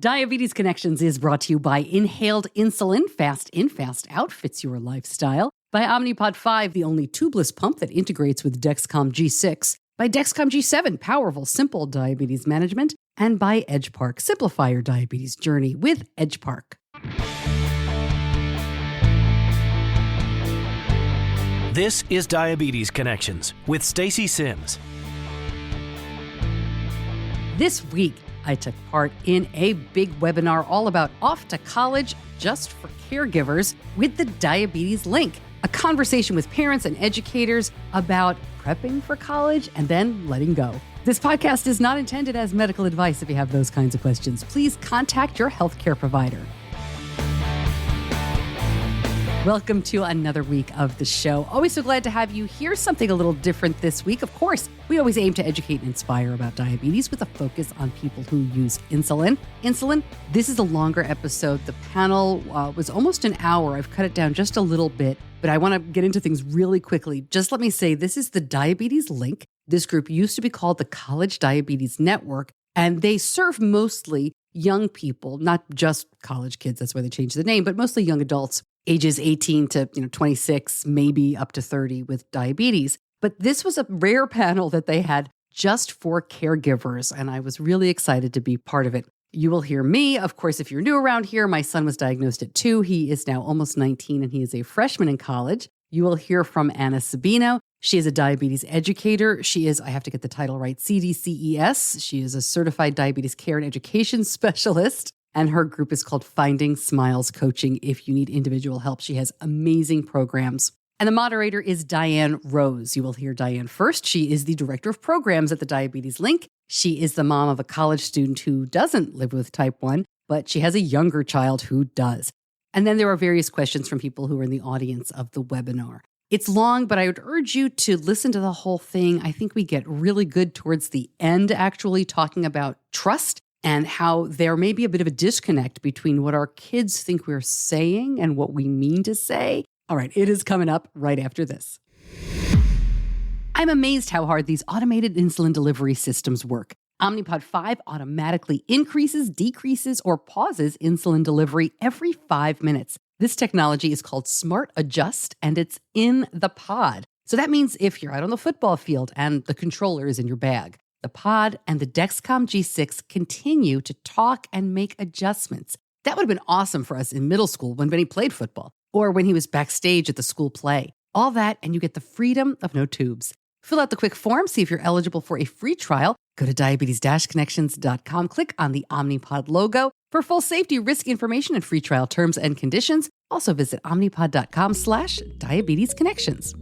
Diabetes Connections is brought to you by inhaled insulin. Fast in, fast out fits your lifestyle. By Omnipod 5, the only tubeless pump that integrates with Dexcom G6. By Dexcom G7, powerful, simple diabetes management. And by Edgepark, simplify your diabetes journey with Edgepark. This is Diabetes Connections with Stacey Sims. This week, I took part in a big webinar all about off to college just for caregivers with the Diabetes Link, a conversation with parents and educators about prepping for college and then letting go. This podcast is not intended as medical advice. If you have those kinds of questions, please contact your healthcare provider. Welcome to another week of the show. Always so glad to have you here. Something a little different this week. Of course, we always aim to educate and inspire about diabetes with a focus on people who use insulin. This is a longer episode. The panel was almost an hour. I've cut it down just a little bit, but I want to get into things really quickly. Just let me say, this is the Diabetes Link. This group used to be called the College Diabetes Network, and they serve mostly young people, not just college kids. That's why they changed the name, but mostly young adults, ages 18 to 26, maybe up to 30 with diabetes. But this was a rare panel that they had just for caregivers, and I was really excited to be part of it. You will hear me. Of course, if you're new around here, my son was diagnosed at 2. He is now almost 19, and he is a freshman in college. You will hear from Anna Sabino. She is a diabetes educator. She is, I have to get the title right, CDCES. She is a certified diabetes care and education specialist. And her group is called Finding Smiles Coaching if you need individual help. She has amazing programs. And the moderator is Diane Rose. You will hear Diane first. She is the director of programs at the Diabetes Link. She is the mom of a college student who doesn't live with type 1, but she has a younger child who does. And then there are various questions from people who are in the audience of the webinar. It's long, but I would urge you to listen to the whole thing. I think we get really good towards the end, actually talking about trust and how there may be a bit of a disconnect between what our kids think we're saying and what we mean to say. All right, it is coming up right after this. I'm amazed how hard these automated insulin delivery systems work. Omnipod 5 automatically increases, decreases, or pauses insulin delivery every 5 minutes. This technology is called Smart Adjust, and it's in the pod. So that means if you're out on the football field and the controller is in your bag, the pod and the Dexcom G6 continue to talk and make adjustments. That would have been awesome for us in middle school when Benny played football or when he was backstage at the school play. All that, and you get the freedom of no tubes. Fill out the quick form, see if you're eligible for a free trial. Go to diabetes-connections.com, click on the Omnipod logo for full safety risk information and free trial terms and conditions. Also visit omnipod.com/diabetesconnections.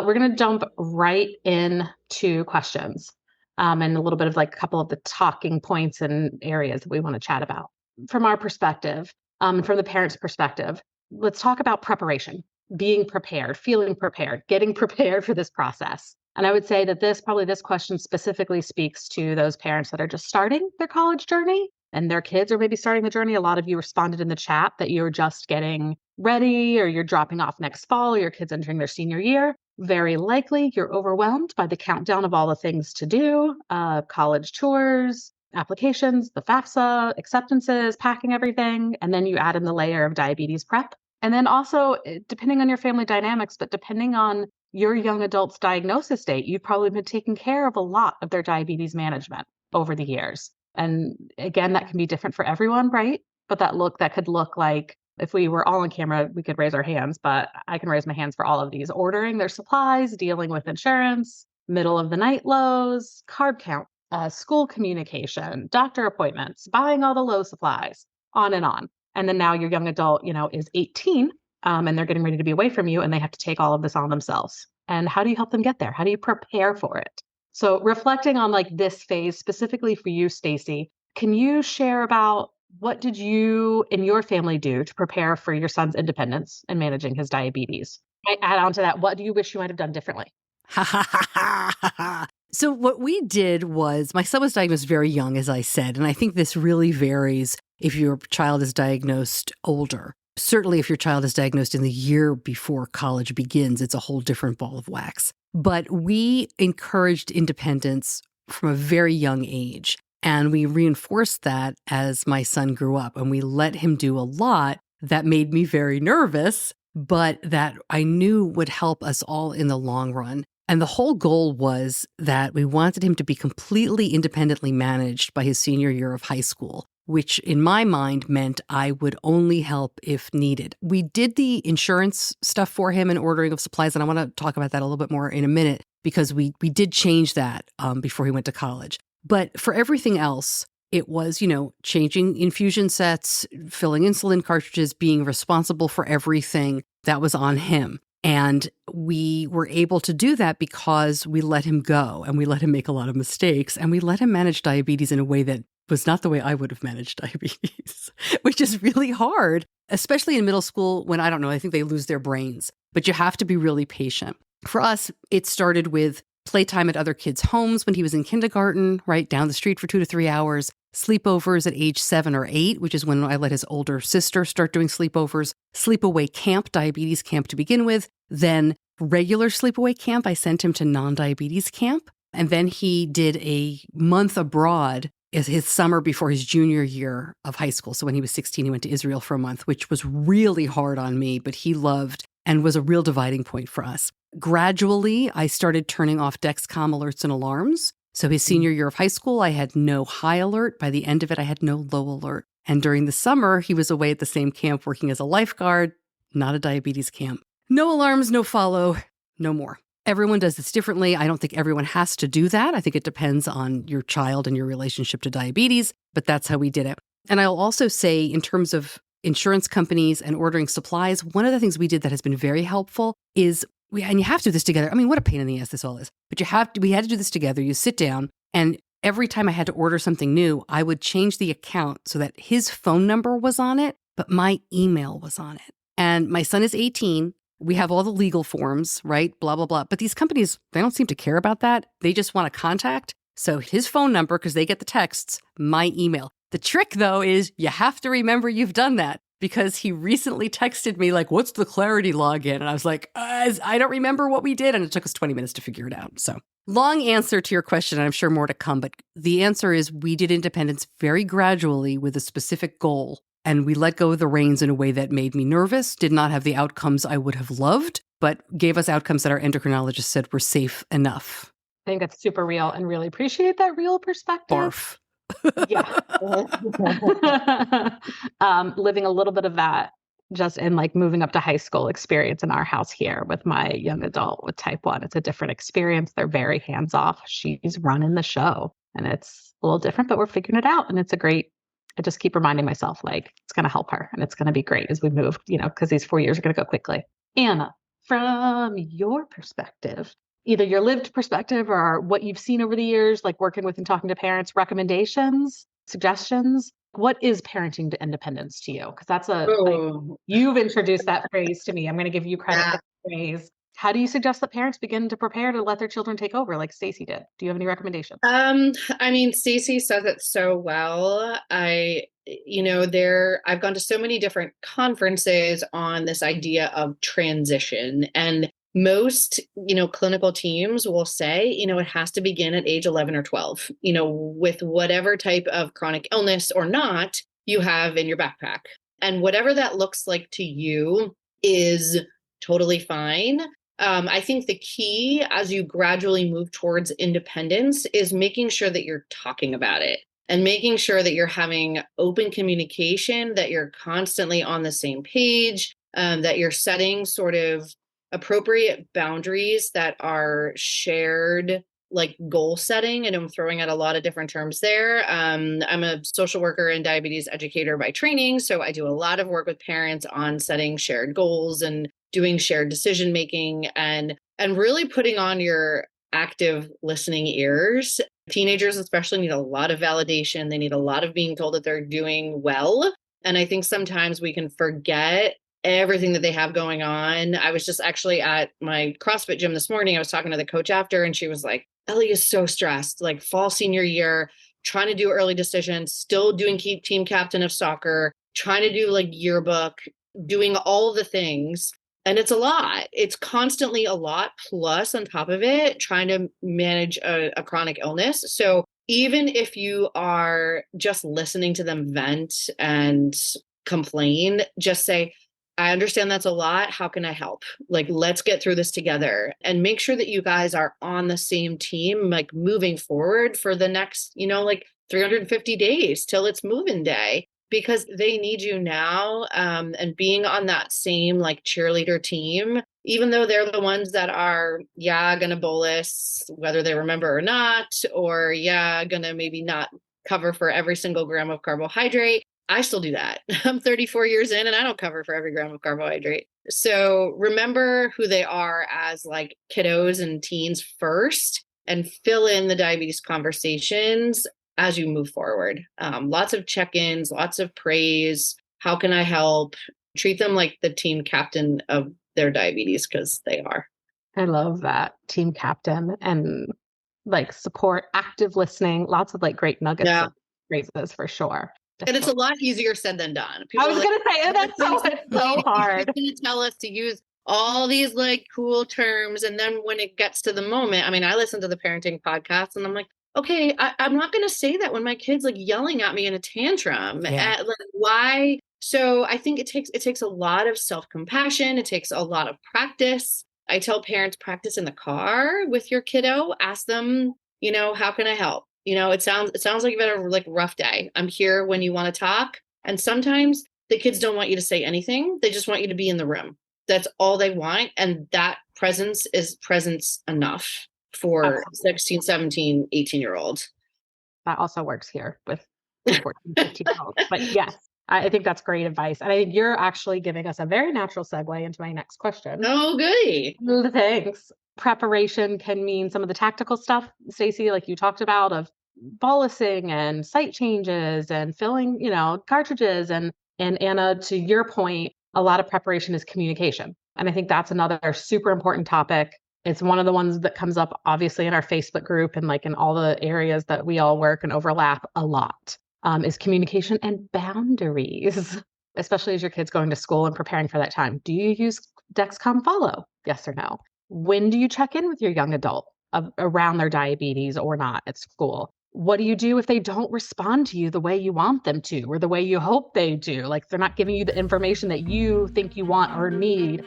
We're going to jump right into questions and a little bit of like a couple of the talking points and areas that we want to chat about. From our perspective, from the parent's perspective, let's talk about preparation, being prepared, feeling prepared, getting prepared for this process. And I would say that this question specifically speaks to those parents that are just starting their college journey and their kids are maybe starting the journey. A lot of you responded in the chat that you're just getting ready or you're dropping off next fall or your kids entering their senior year. Very likely you're overwhelmed by the countdown of all the things to do, college tours, applications, the FAFSA, acceptances, packing everything. And then you add in the layer of diabetes prep. And then also, depending on your family dynamics, but depending on your young adult's diagnosis date, you've probably been taking care of a lot of their diabetes management over the years. And again, that can be different for everyone, right? But that could look like, if we were all on camera, we could raise our hands, but I can raise my hands for all of these: ordering their supplies, dealing with insurance, middle of the night lows, carb count, school communication, doctor appointments, buying all the low supplies, on and on. And then now your young adult, is 18 and they're getting ready to be away from you and they have to take all of this on themselves. And how do you help them get there? How do you prepare for it? So reflecting on like this phase specifically for you, Stacey, can you share about what did you and your family do to prepare for your son's independence and managing his diabetes? I add on to that, what do you wish you might have done differently? So what we did was, my son was diagnosed very young, as I said, and I think this really varies if your child is diagnosed older. Certainly if your child is diagnosed in the year before college begins, it's a whole different ball of wax. But we encouraged independence from a very young age. And we reinforced that as my son grew up. And we let him do a lot that made me very nervous, but that I knew would help us all in the long run. And the whole goal was that we wanted him to be completely independently managed by his senior year of high school, which in my mind meant I would only help if needed. We did the insurance stuff for him and ordering of supplies, and I want to talk about that a little bit more in a minute because we did change that before he went to college. But for everything else, it was, changing infusion sets, filling insulin cartridges, being responsible for everything that was on him. And we were able to do that because we let him go and we let him make a lot of mistakes and we let him manage diabetes in a way that was not the way I would have managed diabetes, which is really hard, especially in middle school when, I think they lose their brains. But you have to be really patient. For us, it started with playtime at other kids' homes when he was in kindergarten, right down the street for 2 to 3 hours, sleepovers at age 7 or 8, which is when I let his older sister start doing sleepovers, sleepaway camp, diabetes camp to begin with, then regular sleepaway camp. I sent him to non-diabetes camp. And then he did a month abroad as his summer before his junior year of high school. So when he was 16, he went to Israel for a month, which was really hard on me, but he loved and was a real dividing point for us. Gradually, I started turning off Dexcom alerts and alarms. So his senior year of high school, I had no high alert. By the end of it, I had no low alert. And during the summer, he was away at the same camp working as a lifeguard, not a diabetes camp. No alarms, no follow, no more. Everyone does this differently. I don't think everyone has to do that. I think it depends on your child and your relationship to diabetes, but that's how we did it. And I'll also say in terms of insurance companies and ordering supplies, one of the things we did that has been very helpful is, and you have to do this together. I mean, what a pain in the ass this all is. But we had to do this together. You sit down, and every time I had to order something new, I would change the account so that his phone number was on it, but my email was on it. And my son is 18. We have all the legal forms, right? Blah, blah, blah. But these companies, they don't seem to care about that. They just want a contact. So his phone number, because they get the texts, my email. The trick, though, is you have to remember you've done that because he recently texted me like, what's the Clarity login? And I was like, I don't remember what we did. And it took us 20 minutes to figure it out. So long answer to your question. And I'm sure more to come. But the answer is we did independence very gradually with a specific goal. And we let go of the reins in a way that made me nervous, did not have the outcomes I would have loved, but gave us outcomes that our endocrinologist said were safe enough. I think that's super real and really appreciate that real perspective. Barf. Yeah. Living a little bit of that just in like moving up to high school experience in our house here with my young adult with type 1. It's a different experience. They're very hands off. She's running the show and it's a little different, but we're figuring it out. And it's I just keep reminding myself, like, it's going to help her and it's going to be great as we move, because these 4 years are going to go quickly. Anna, from your perspective, either your lived perspective or what you've seen over the years, like working with and talking to parents, recommendations, suggestions, what is parenting to independence to you? Because you've introduced that phrase to me. I'm going to give you credit for the phrase. How do you suggest that parents begin to prepare to let their children take over like Stacey did? Do you have any recommendations? Stacey says it so well. I've gone to so many different conferences on this idea of transition, and most, clinical teams will say, it has to begin at age 11 or 12, with whatever type of chronic illness or not you have in your backpack. And whatever that looks like to you is totally fine. I think the key as you gradually move towards independence is making sure that you're talking about it and making sure that you're having open communication, that you're constantly on the same page, that you're setting sort of appropriate boundaries that are shared, like goal setting. And I'm throwing out a lot of different terms there. I'm a social worker and diabetes educator by training. So I do a lot of work with parents on setting shared goals and doing shared decision making and really putting on your active listening ears. Teenagers especially need a lot of validation. They need a lot of being told that they're doing well. And I think sometimes we can forget everything that they have going on. I was just actually at my CrossFit gym this morning. I was talking to the coach after, and she was like, Ellie is so stressed, like fall senior year, trying to do early decisions, still doing team captain of soccer, trying to do like yearbook, doing all the things. And it's a lot. It's constantly a lot. Plus, on top of it, trying to manage a chronic illness. So even if you are just listening to them vent and complain, just say, I understand that's a lot. How can I help? Like, let's get through this together and make sure that you guys are on the same team, like moving forward for the next, 350 days till it's move-in day, because they need you now. And being on that same like cheerleader team, even though they're the ones that are, going to bolus, whether they remember or not, or going to maybe not cover for every single gram of carbohydrate. I still do that. I'm 34 years in and I don't cover for every gram of carbohydrate. So remember who they are as like kiddos and teens first, and fill in the diabetes conversations as you move forward. Lots of check-ins, lots of praise. How can I help? Treat them like the team captain of their diabetes, because they are. I love that, team captain, and like support, active listening, lots of like great nuggets of phrases for sure. And it's a lot easier said than done. People I was going to say, that's so hard. You're going to tell us to use all these like cool terms. And then when it gets to the moment, I mean, I listen to the parenting podcast and I'm like, okay, I'm not going to say that when my kid's like yelling at me in a tantrum. Like, why? So I think it takes a lot of self-compassion. It takes a lot of practice. I tell parents, practice in the car with your kiddo. Ask them, how can I help? It sounds like you've had a like rough day. I'm here when you want to talk. And sometimes the kids don't want you to say anything. They just want you to be in the room. That's all they want. And that presence is presence enough for 16, 17, 18-year-olds. That also works here with 14, 15-year-olds. But yes, I think that's great advice. And I think you're actually giving us a very natural segue into my next question. Oh, goody. Thanks. Preparation can mean some of the tactical stuff, Stacey, like you talked about, of bolusing and site changes and filling, cartridges. And Anna, to your point, a lot of preparation is communication. And I think that's another super important topic. It's one of the ones that comes up obviously in our Facebook group and like in all the areas that we all work and overlap a lot, is communication and boundaries, especially as your kid's going to school and preparing for that time. Do you use Dexcom Follow? Yes or no? When do you check in with your young adult around their diabetes or not at school? What do you do if they don't respond to you the way you want them to, or the way you hope they do? Like they're not giving you the information that you think you want or need.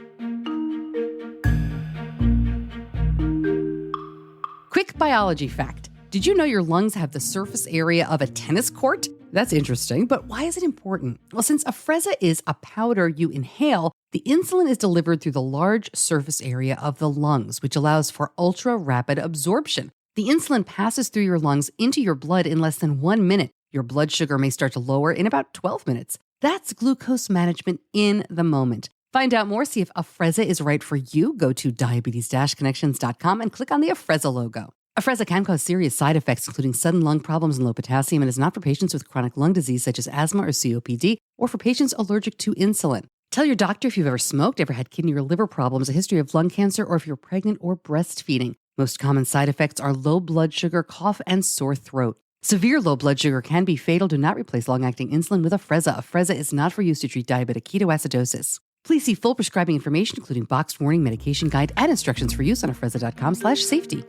Quick biology fact. Did you know your lungs have the surface area of a tennis court? That's interesting, but why is it important? Well, since Afrezza is a powder you inhale, the insulin is delivered through the large surface area of the lungs, which allows for ultra-rapid absorption. The insulin passes through your lungs into your blood in less than 1 minute. Your blood sugar may start to lower in about 12 minutes. That's glucose management in the moment. Find out more, see if Afrezza is right for you. Go to diabetes-connections.com and click on the Afrezza logo. Afrezza can cause serious side effects, including sudden lung problems and low potassium, and is not for patients with chronic lung disease such as asthma or COPD, or for patients allergic to insulin. Tell your doctor if you've ever smoked, ever had kidney or liver problems, a history of lung cancer, or if you're pregnant or breastfeeding. Most common side effects are low blood sugar, cough, and sore throat. Severe low blood sugar can be fatal. Do not replace long-acting insulin with Afrezza. Afrezza is not for use to treat diabetic ketoacidosis. Please see full prescribing information, including boxed warning, medication guide, and instructions for use on afrezza.com/safety.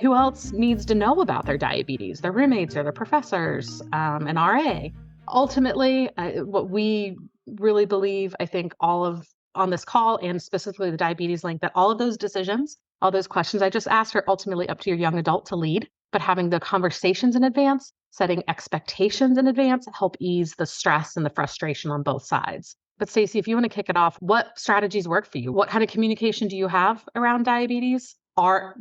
Who else needs to know about their diabetes? Their roommates or their professors, an RA. Ultimately, what we really believe, I think all of on this call and specifically the diabetes link, that all of those decisions, all those questions I just asked are ultimately up to your young adult to lead, but having the conversations in advance, setting expectations in advance, help ease the stress and the frustration on both sides. But Stacey, if you want to kick it off, what strategies work for you? What kind of communication do you have around diabetes?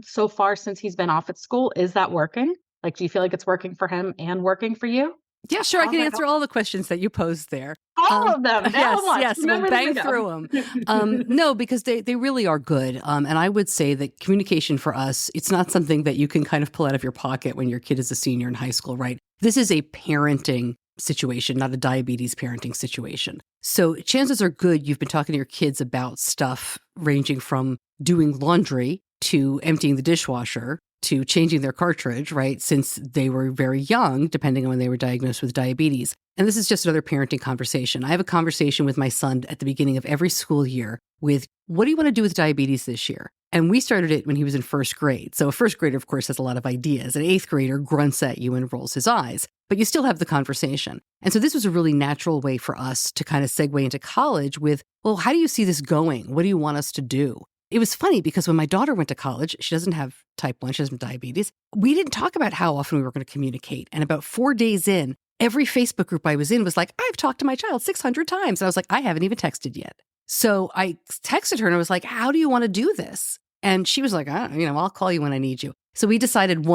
So far since he's been off at school, is that working? Like, do you feel like it's working for him and working for you? Yeah, sure. I can answer all the questions that you posed there. All of them. Yes. We'll bang through them. No, because they really are good. And I would say that communication for us, it's not something that you can kind of pull out of your pocket when your kid is a senior in high school, right? This is a parenting situation, not a diabetes parenting situation. So chances are good you've been talking to your kids about stuff ranging from doing laundry to emptying the dishwasher to changing their cartridge, right? Since they were very young, depending on when they were diagnosed with diabetes. and this is just another parenting conversation. I have a conversation with my son at the beginning of every school year with, what do you want to do with diabetes this year? And we started it when he was in first grade. So a first grader, of course, has a lot of ideas. An eighth grader grunts at you and rolls his eyes, but you still have the conversation. And so this was a really natural way for us to kind of segue into college with, well, how do you see this going? What do you want us to do? It was funny because when my daughter went to college, she doesn't have type 1, she has diabetes. We didn't talk about how often we were going to communicate. And about 4 days in, every Facebook group I was in was like, I've talked to my child 600 times. And I was like, I haven't even texted yet. So I texted her and I was like, how do you want to do this? And she was like, I'll call you when I need you. So we decided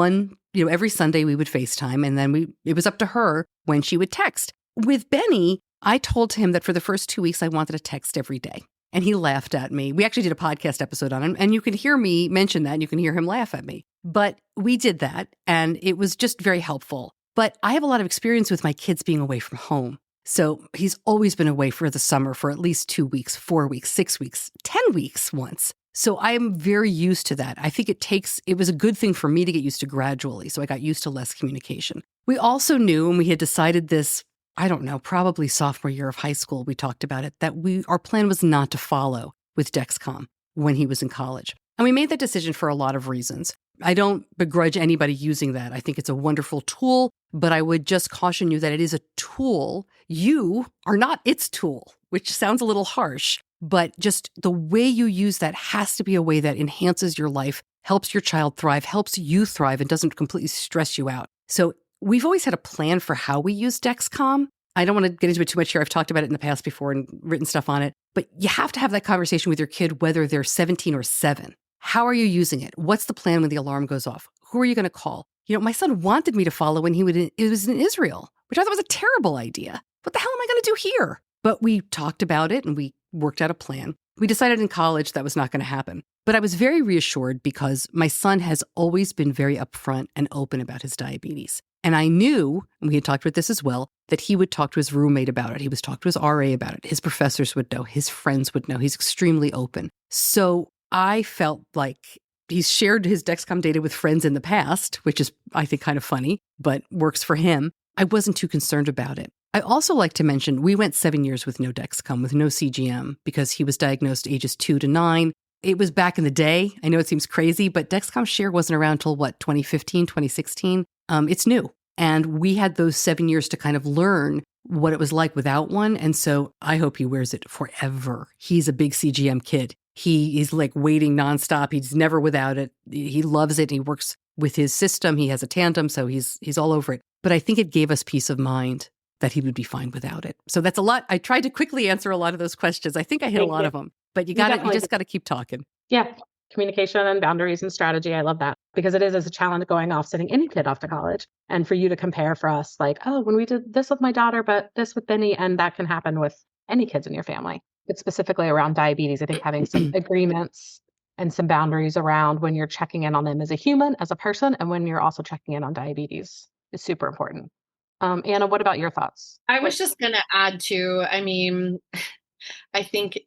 every Sunday we would FaceTime, and then it was up to her when she would text. With Benny, I told him that for the first 2 weeks, I wanted to text every day. And he laughed at me. We actually did a podcast episode on him, and you can hear me mention that, and you can hear him laugh at me. But we did that, and it was just very helpful. But I have a lot of experience with my kids being away from home. So he's always been away for the summer for at least 2 weeks, 4 weeks, 6 weeks, 10 weeks once. So I am very used to that. I think it was a good thing for me to get used to gradually. So I got used to less communication. We also knew, and we had decided this, I don't know, probably sophomore year of high school, we talked about it, that our plan was not to follow with Dexcom when he was in college. And we made that decision for a lot of reasons. I don't begrudge anybody using that. I think it's a wonderful tool, but I would just caution you that it is a tool. You are not its tool, which sounds a little harsh, but just the way you use that has to be a way that enhances your life, helps your child thrive, helps you thrive, and doesn't completely stress you out. So we've always had a plan for how we use Dexcom. I don't want to get into it too much here. I've talked about it in the past before and written stuff on it, but you have to have that conversation with your kid, whether they're 17 or 7. How are you using it? What's the plan when the alarm goes off? Who are you going to call? My son wanted me to follow when he was in Israel, which I thought was a terrible idea. What the hell am I going to do here? But we talked about it and we worked out a plan. We decided in college that was not going to happen. But I was very reassured because my son has always been very upfront and open about his diabetes. And I knew, and we had talked about this as well, that he would talk to his roommate about it. He was talk to his RA about it. His professors would know. His friends would know. He's extremely open. So I felt like he's shared his Dexcom data with friends in the past, which is, I think, kind of funny, but works for him. I wasn't too concerned about it. I also like to mention, we went 7 years with no Dexcom, with no CGM, because he was diagnosed ages 2 to 9. It was back in the day. I know it seems crazy, but Dexcom Share wasn't around until 2015, 2016? It's new. And we had those 7 years to kind of learn what it was like without one. And so I hope he wears it forever. He's a big CGM kid. He is like waiting nonstop. He's never without it. He loves it. He works with his system. He has a Tandem, so he's all over it. But I think it gave us peace of mind that he would be fine without it. So that's a lot. I tried to quickly answer a lot of those questions. I think I hit a lot of them, but you just got to keep talking. Yeah. Communication and boundaries and strategy. I love that because it is a challenge going off, sending any kid off to college. And for you to compare for us, like, oh, when we did this with my daughter, but this with Benny, and that can happen with any kids in your family. But specifically around diabetes, I think having some agreements and some boundaries around when you're checking in on them as a human, as a person, and when you're also checking in on diabetes is super important. Anna, what about your thoughts? I was just going to add to, I think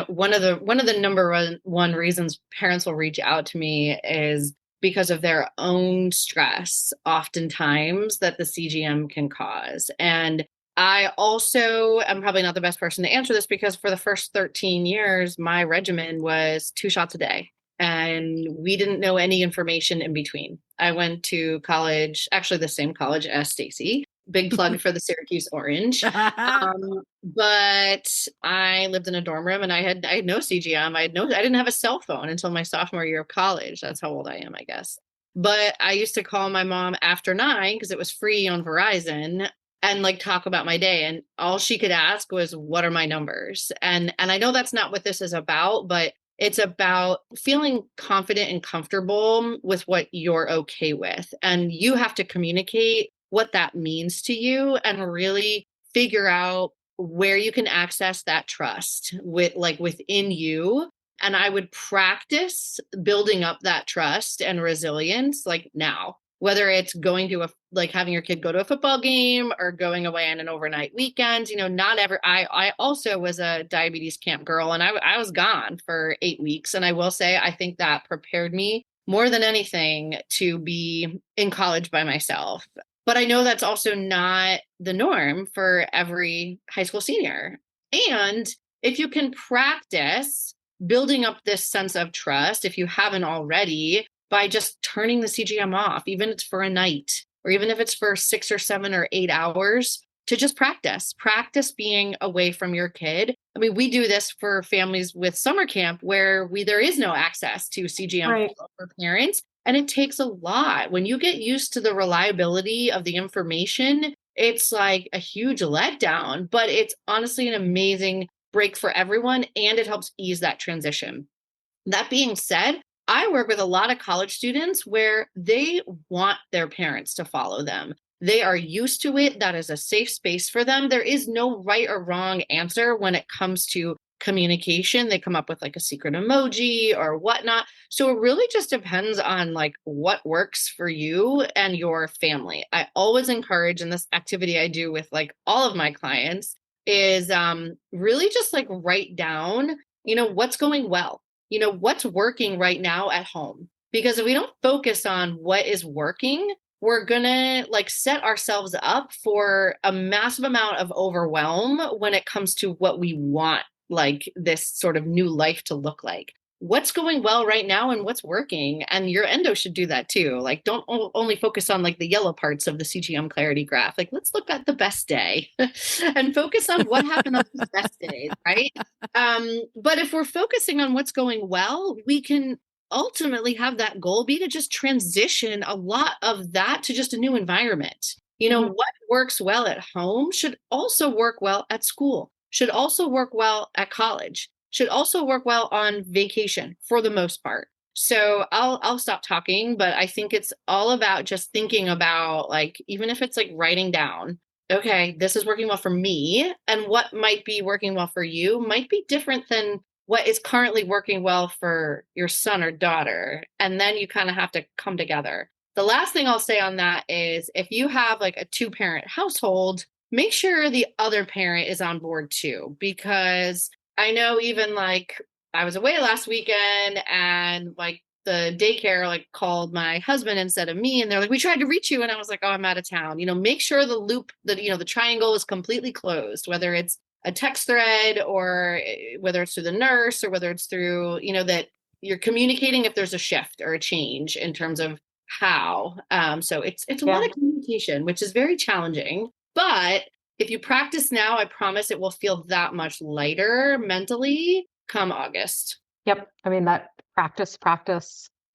one of the number one reasons parents will reach out to me is because of their own stress, oftentimes, that the CGM can cause. And I also am probably not the best person to answer this because for the first 13 years, my regimen was 2 shots a day. And we didn't know any information in between. I went to college, actually the same college as Stacey. Big plug for the Syracuse Orange. But I lived in a dorm room and I had no CGM. I didn't have a cell phone until my sophomore year of college. That's how old I am, I guess. But I used to call my mom after 9 because it was free on Verizon and like talk about my day. And all she could ask was, what are my numbers? And I know that's not what this is about, but it's about feeling confident and comfortable with what you're okay with. And you have to communicate what that means to you and really figure out where you can access that trust within you. And I would practice building up that trust and resilience like now, whether it's going to having your kid go to a football game or going away on an overnight weekend. I also was a diabetes camp girl and I was gone for 8 weeks. And I will say, I think that prepared me more than anything to be in college by myself. But I know that's also not the norm for every high school senior. And if you can practice building up this sense of trust, if you haven't already, by just turning the CGM off, even if it's for a night, or even if it's for 6 or 7 or 8 hours, to just practice being away from your kid. I mean, we do this for families with summer camp where there is no access to CGM for parents. And it takes a lot. When you get used to the reliability of the information, it's like a huge letdown, but it's honestly an amazing break for everyone. And it helps ease that transition. That being said, I work with a lot of college students where they want their parents to follow them. They are used to it. That is a safe space for them. There is no right or wrong answer when it comes to communication. They come up with like a secret emoji or whatnot. So it really just depends on like what works for you and your family. I always encourage, and this activity I do with like all of my clients is really just like write down, what's going well, what's working right now at home. Because if we don't focus on what is working, we're going to like set ourselves up for a massive amount of overwhelm when it comes to what we want, like this sort of new life to look like. What's going well right now and what's working? And your endo should do that too. Like, don't only focus on like the yellow parts of the CGM clarity graph. Like, let's look at the best day and focus on what happened on the best days, right? But if we're focusing on what's going well, we can ultimately have that goal be to just transition a lot of that to just a new environment. What works well at home should also work well at school, should also work well at college, should also work well on vacation for the most part. So I'll stop talking, but I think it's all about just thinking about like, even if it's like writing down, okay, this is working well for me, and what might be working well for you might be different than what is currently working well for your son or daughter. And then you kind of have to come together. The last thing I'll say on that is if you have like a 2-parent household, make sure the other parent is on board too, because I know even like I was away last weekend and like the daycare like called my husband instead of me. And they're like, we tried to reach you. And I was like, oh, I'm out of town. Make sure the loop that, the triangle is completely closed, whether it's a text thread or whether it's through the nurse or whether it's through, that you're communicating if there's a shift or a change in terms of how. So it's a lot of communication, which is very challenging. But if you practice now, I promise it will feel that much lighter mentally come August. Yep. I mean, that practice,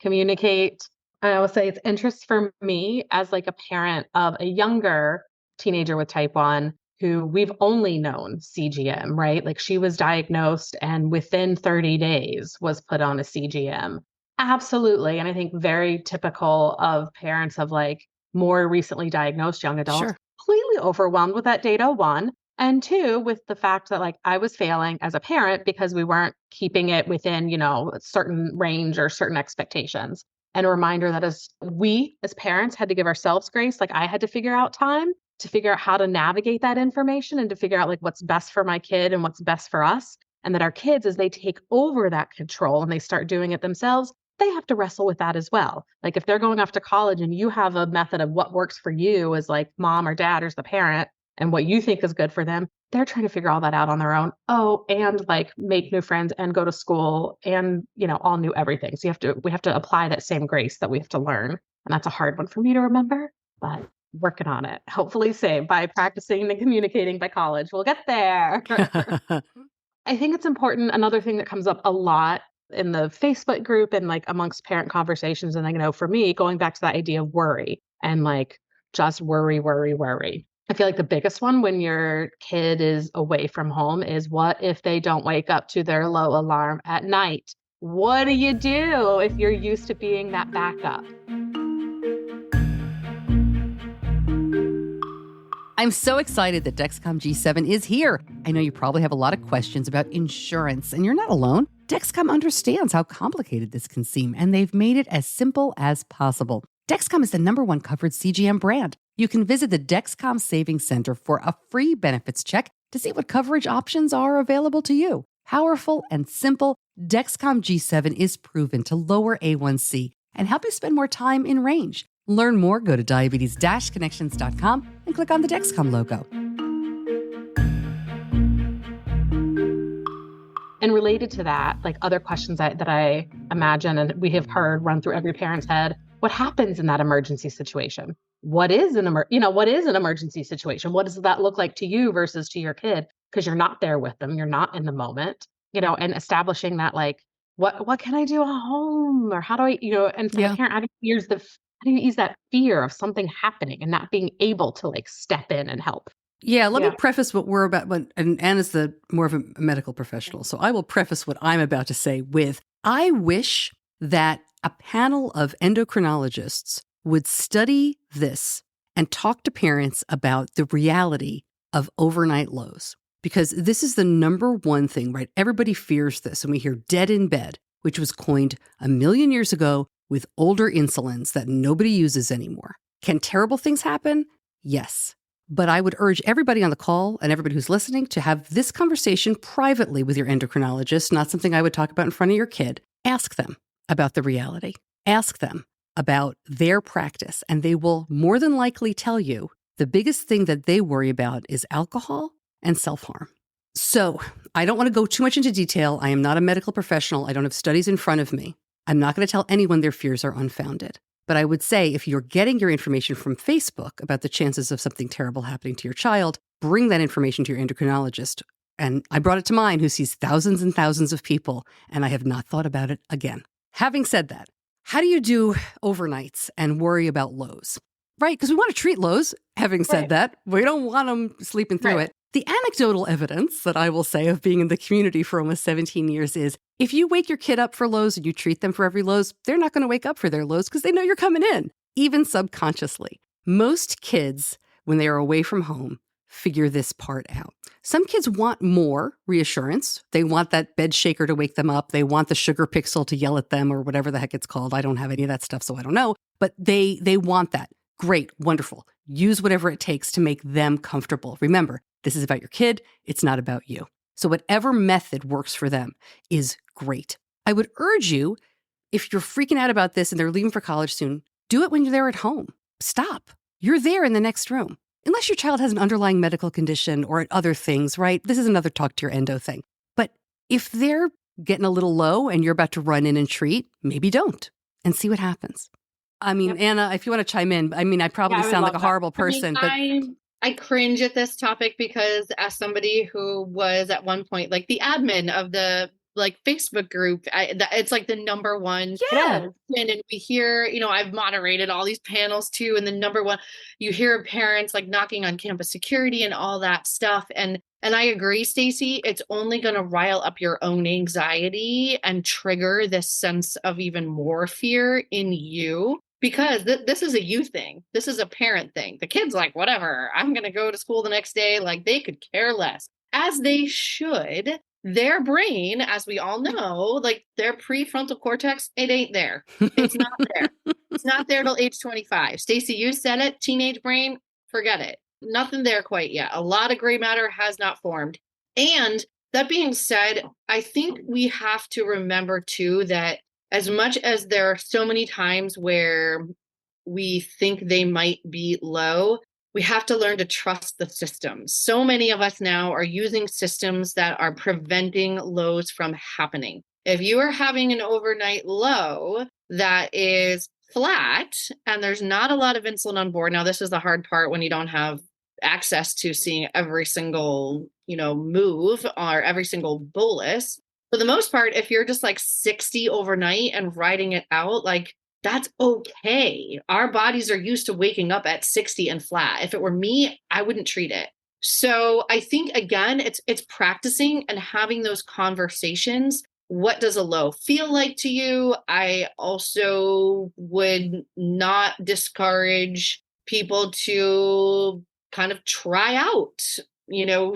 communicate. And I will say it's interest for me as like a parent of a younger teenager with type 1 who we've only known CGM, right? Like she was diagnosed and within 30 days was put on a CGM. Absolutely. And I think very typical of parents of like more recently diagnosed young adults, completely overwhelmed with that data, 1. And 2, with the fact that like I was failing as a parent because we weren't keeping it within, a certain range or certain expectations. And a reminder that as parents had to give ourselves grace, like I had to figure out time to figure out how to navigate that information and to figure out like what's best for my kid and what's best for us. And that our kids, as they take over that control and they start doing it themselves, they have to wrestle with that as well. Like if they're going off to college and you have a method of what works for you as like mom or dad or as the parent and what you think is good for them, they're trying to figure all that out on their own. Oh, and like make new friends and go to school and, all new everything. So we have to apply that same grace that we have to learn. And that's a hard one for me to remember, but working on it. Hopefully same by practicing and communicating by college. We'll get there. I think it's important. Another thing that comes up a lot in the Facebook group and like amongst parent conversations. And for me, going back to that idea of worry and like just worry. I feel like the biggest one when your kid is away from home is what if they don't wake up to their low alarm at night? What do you do if you're used to being that backup? I'm so excited that Dexcom G7 is here. I know you probably have a lot of questions about insurance, and you're not alone. Dexcom understands how complicated this can seem, and they've made it as simple as possible. Dexcom is the #1 covered CGM brand. You can visit the Dexcom Savings Center for a free benefits check to see what coverage options are available to you. Powerful and simple, Dexcom G7 is proven to lower A1C and help you spend more time in range. Learn more, go to diabetes-connections.com and click on the Dexcom logo. And related to that, like other questions that I imagine and we have heard run through every parent's head, what happens in that emergency situation? What is an emergency situation? What does that look like to you versus to your kid? Because you're not there with them, you're not in the moment, and establishing that, like, what can I do at home, or how do I, and for the parent, how do you ease that fear of something happening and not being able to like step in and help? Yeah, let me preface what we're about, and Anna's more of a medical professional, so I will preface what I'm about to say with, I wish that a panel of endocrinologists would study this and talk to parents about the reality of overnight lows, because this is the number one thing, right? Everybody fears this, and we hear dead in bed, which was coined 1 million years ago with older insulins that nobody uses anymore. Can terrible things happen? Yes. But I would urge everybody on the call and everybody who's listening to have this conversation privately with your endocrinologist, not something I would talk about in front of your kid. Ask them about the reality. Ask them about their practice, and they will more than likely tell you the biggest thing that they worry about is alcohol and self-harm. So I don't want to go too much into detail. I am not a medical professional. I don't have studies in front of me. I'm not going to tell anyone their fears are unfounded. But I would say if you're getting your information from Facebook about the chances of something terrible happening to your child, bring that information to your endocrinologist. And I brought it to mine, who sees thousands and thousands of people, and I have not thought about it again. Having said that, how do you do overnights and worry about lows? Right? Because we want to treat lows. Having said that, we don't want them sleeping through it. The anecdotal evidence that I will say of being in the community for almost 17 years is if you wake your kid up for lows and you treat them for every lows, they're not going to wake up for their lows because they know you're coming in, even subconsciously. Most kids, when they are away from home, figure this part out. Some kids want more reassurance. They want that bed shaker to wake them up. They want the sugar pixel to yell at them or whatever the heck it's called. I don't have any of that stuff, so I don't know. But they want that. Great, wonderful. Use whatever it takes to make them comfortable. Remember, this is about your kid. It's not about you. So whatever method works for them is great. I would urge you, if you're freaking out about this and they're leaving for college soon, do it when you're there at home. Stop. You're there in the next room. Unless your child has an underlying medical condition or other things, right? This is another talk to your endo thing. But if they're getting a little low and you're about to run in and treat, maybe don't and see what happens. I mean, Anna, if you want to chime in, I mean, I probably sound like a horrible person, but I cringe at this topic because as somebody who was at one point like the admin of the Facebook group, it's like the number one. Yeah. And we hear, I've moderated all these panels too. And the number one, you hear parents like knocking on campus security and all that stuff. And I agree, Stacey, it's only going to rile up your own anxiety and trigger this sense of even more fear in you. Because this is a you thing. This is a parent thing. The kid's like, whatever, I'm going to go to school the next day. Like they could care less, as they should. Their brain, as we all know, like their prefrontal cortex, it ain't there. It's not there. It's not there till age 25. Stacey, you said it. Teenage brain, forget it. Nothing there quite yet. A lot of gray matter has not formed. And that being said, I think we have to remember too that as much as there are so many times where we think they might be low, we have to learn to trust the systems. So many of us now are using systems that are preventing lows from happening. If you are having an overnight low that is flat and there's not a lot of insulin on board, now this is the hard part when you don't have access to seeing every single, move or every single bolus. For the most part, if you're just like 60 overnight and riding it out, like that's okay. Our bodies are used to waking up at 60 and flat. If it were me, I wouldn't treat it. So I think, again, it's practicing and having those conversations. What does a low feel like to you? I also would not discourage people to kind of try out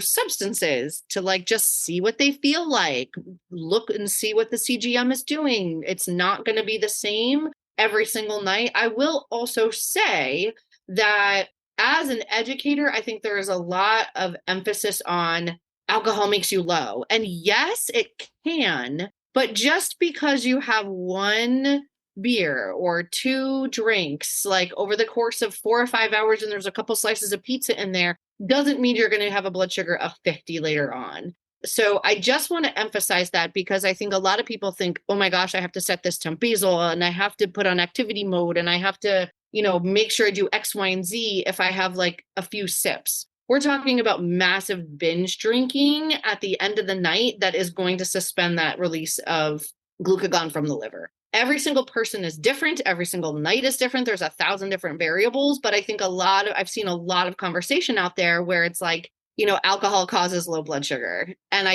substances to like just see what they feel like, look and see what the CGM is doing. It's not going to be the same every single night. I will also say that as an educator, I think there is a lot of emphasis on alcohol makes you low. And yes, it can, but just because you have one beer or 2 drinks, like over the course of 4 or 5 hours, and there's a couple slices of pizza in there, doesn't mean you're going to have a blood sugar of 50 later on. So I just want to emphasize that, because I think a lot of people think, oh my gosh, I have to set this temp basal and I have to put on activity mode and I have to, make sure I do X, Y, and Z if I have like a few sips. We're talking about massive binge drinking at the end of the night that is going to suspend that release of glucagon from the liver. Every single person is different. Every single night is different. There's 1,000 different variables, but I think I've seen a lot of conversation out there where it's like, alcohol causes low blood sugar. And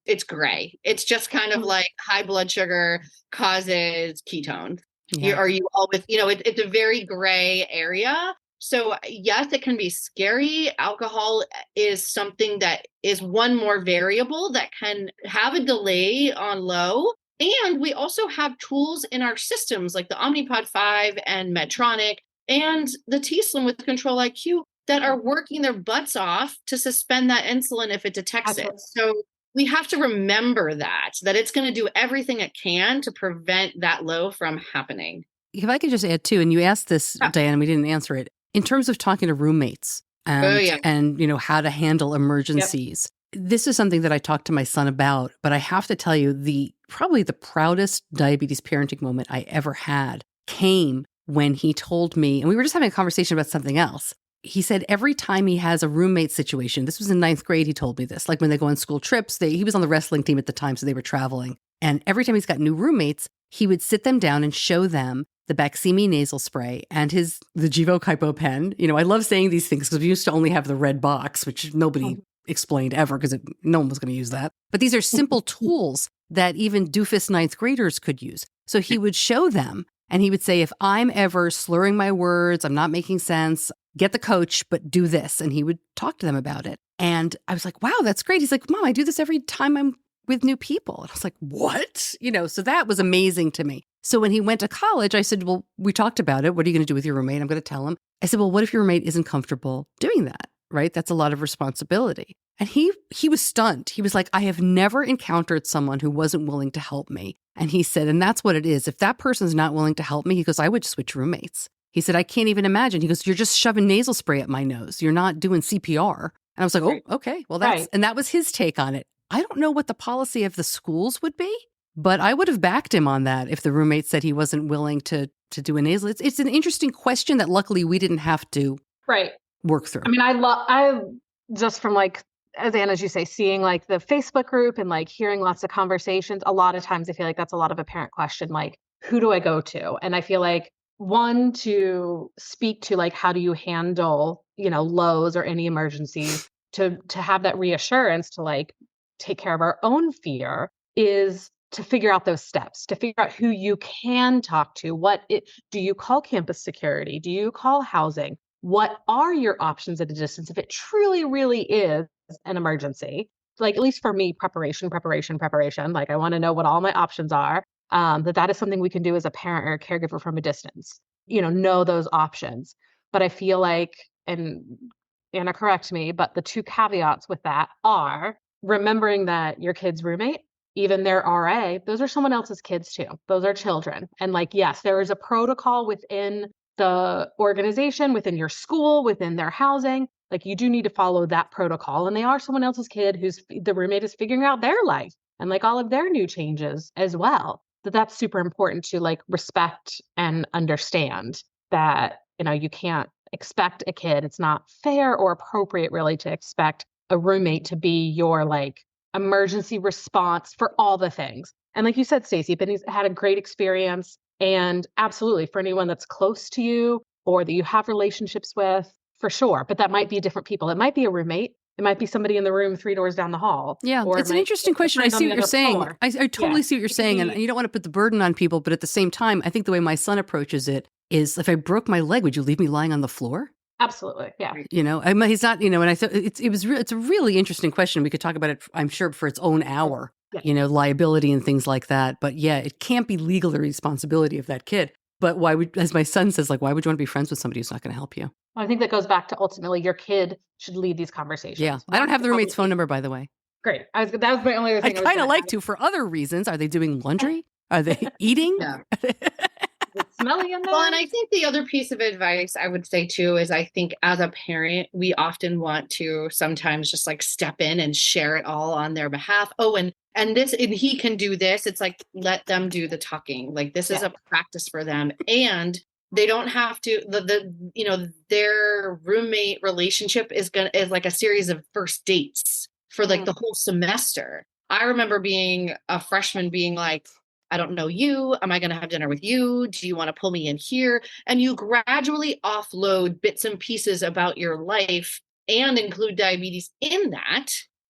it's gray. It's just kind of like high blood sugar causes ketones. Yeah. Are you always, it's a very gray area. So yes, it can be scary. Alcohol is something that is one more variable that can have a delay on low. And we also have tools in our systems like the Omnipod 5 and Medtronic and the T-Slim with Control IQ that are working their butts off to suspend that insulin if it detects it. So we have to remember that it's going to do everything it can to prevent that low from happening. If I could just add too, and you asked this, Diane, and we didn't answer it, in terms of talking to roommates and how to handle emergencies. Yep. This is something that I talked to my son about, but I have to tell you, probably the proudest diabetes parenting moment I ever had came when he told me, and we were just having a conversation about something else. He said every time he has a roommate situation, this was in 9th grade, he told me this, like when they go on school trips, he was on the wrestling team at the time, so they were traveling. And every time he's got new roommates, he would sit them down and show them the Baqsimi nasal spray and the Gvoke HypoPen. I love saying these things because we used to only have the red box, which nobody explained ever because no one was going to use that. But these are simple tools that even doofus 9th graders could use. So he would show them and he would say, if I'm ever slurring my words, I'm not making sense, get the coach, but do this. And he would talk to them about it. And I was like, wow, that's great. He's like, Mom, I do this every time I'm with new people. And I was like, what? So that was amazing to me. So when he went to college, I said, well, we talked about it. What are you going to do with your roommate? I'm going to tell him. I said, well, what if your roommate isn't comfortable doing that? Right? That's a lot of responsibility. And he was stunned. He was like, I have never encountered someone who wasn't willing to help me. And he said, and that's what it is. If that person's not willing to help me, he goes, I would switch roommates. He said, I can't even imagine. He goes, you're just shoving nasal spray at my nose. You're not doing CPR. And I was like, oh, okay. Well, and that was his take on it. I don't know what the policy of the schools would be, but I would have backed him on that if the roommate said he wasn't willing to do a nasal. It's an interesting question that luckily we didn't have to work through. I mean, I just from like, as Anna, as you say, seeing like the Facebook group and like hearing lots of conversations, a lot of times I feel like that's a lot of a parent question, like, who do I go to? And I feel like one, to speak to like, how do you handle, lows or any emergencies, to have that reassurance to like take care of our own fear, is to figure out those steps, to figure out who you can talk to. Do you call campus security? Do you call housing? What are your options at a distance if it truly, really is an emergency? Like, at least for me, preparation. Like, I want to know what all my options are. That is something we can do as a parent or a caregiver from a distance, know those options. But I feel like, and Anna, correct me, but the 2 caveats with that are remembering that your kid's roommate, even their RA, those are someone else's kids too. Those are children. And like, yes, there is a protocol within the organization, within your school, within their housing. Like, you do need to follow that protocol. And they are someone else's kid who's the roommate is figuring out their life and like all of their new changes as well. That's super important to like respect and understand that, you can't expect a kid. It's not fair or appropriate really to expect a roommate to be your like emergency response for all the things. And like you said, Stacey, Benny's had a great experience. And absolutely, for anyone that's close to you or that you have relationships with, for sure. But that might be different people. It might be a roommate. It might be somebody in the room 3 doors down the hall. Yeah, it's an interesting question. I see what you're saying. I totally see what you're saying. And you don't want to put the burden on people. But at the same time, I think the way my son approaches it is, if I broke my leg, would you leave me lying on the floor? Absolutely. Yeah. He's not, and I thought it's a really interesting question. We could talk about it, I'm sure, for its own hour, liability and things like that. But yeah, it can't be legal the responsibility of that kid. But why would, as my son says, like, why would you want to be friends with somebody who's not going to help you? I think that goes back to ultimately your kid should lead these conversations. Yeah. I don't have the roommate's phone number, by the way. Great. That was my only other thing. I kind of like to for other reasons. Are they doing laundry? Are they eating? Yeah. It's smelly in there. Well, and I think the other piece of advice I would say too is I think as a parent, we often want to sometimes just like step in and share it all on their behalf. Oh, and this, and he can do this. It's like, let them do the talking. Like this is a practice for them. And they don't have to, their roommate relationship is like a series of first dates for like the whole semester. I remember being a freshman being like, I don't know you. Am I going to have dinner with you? Do you want to pull me in here? And you gradually offload bits and pieces about your life and include diabetes in that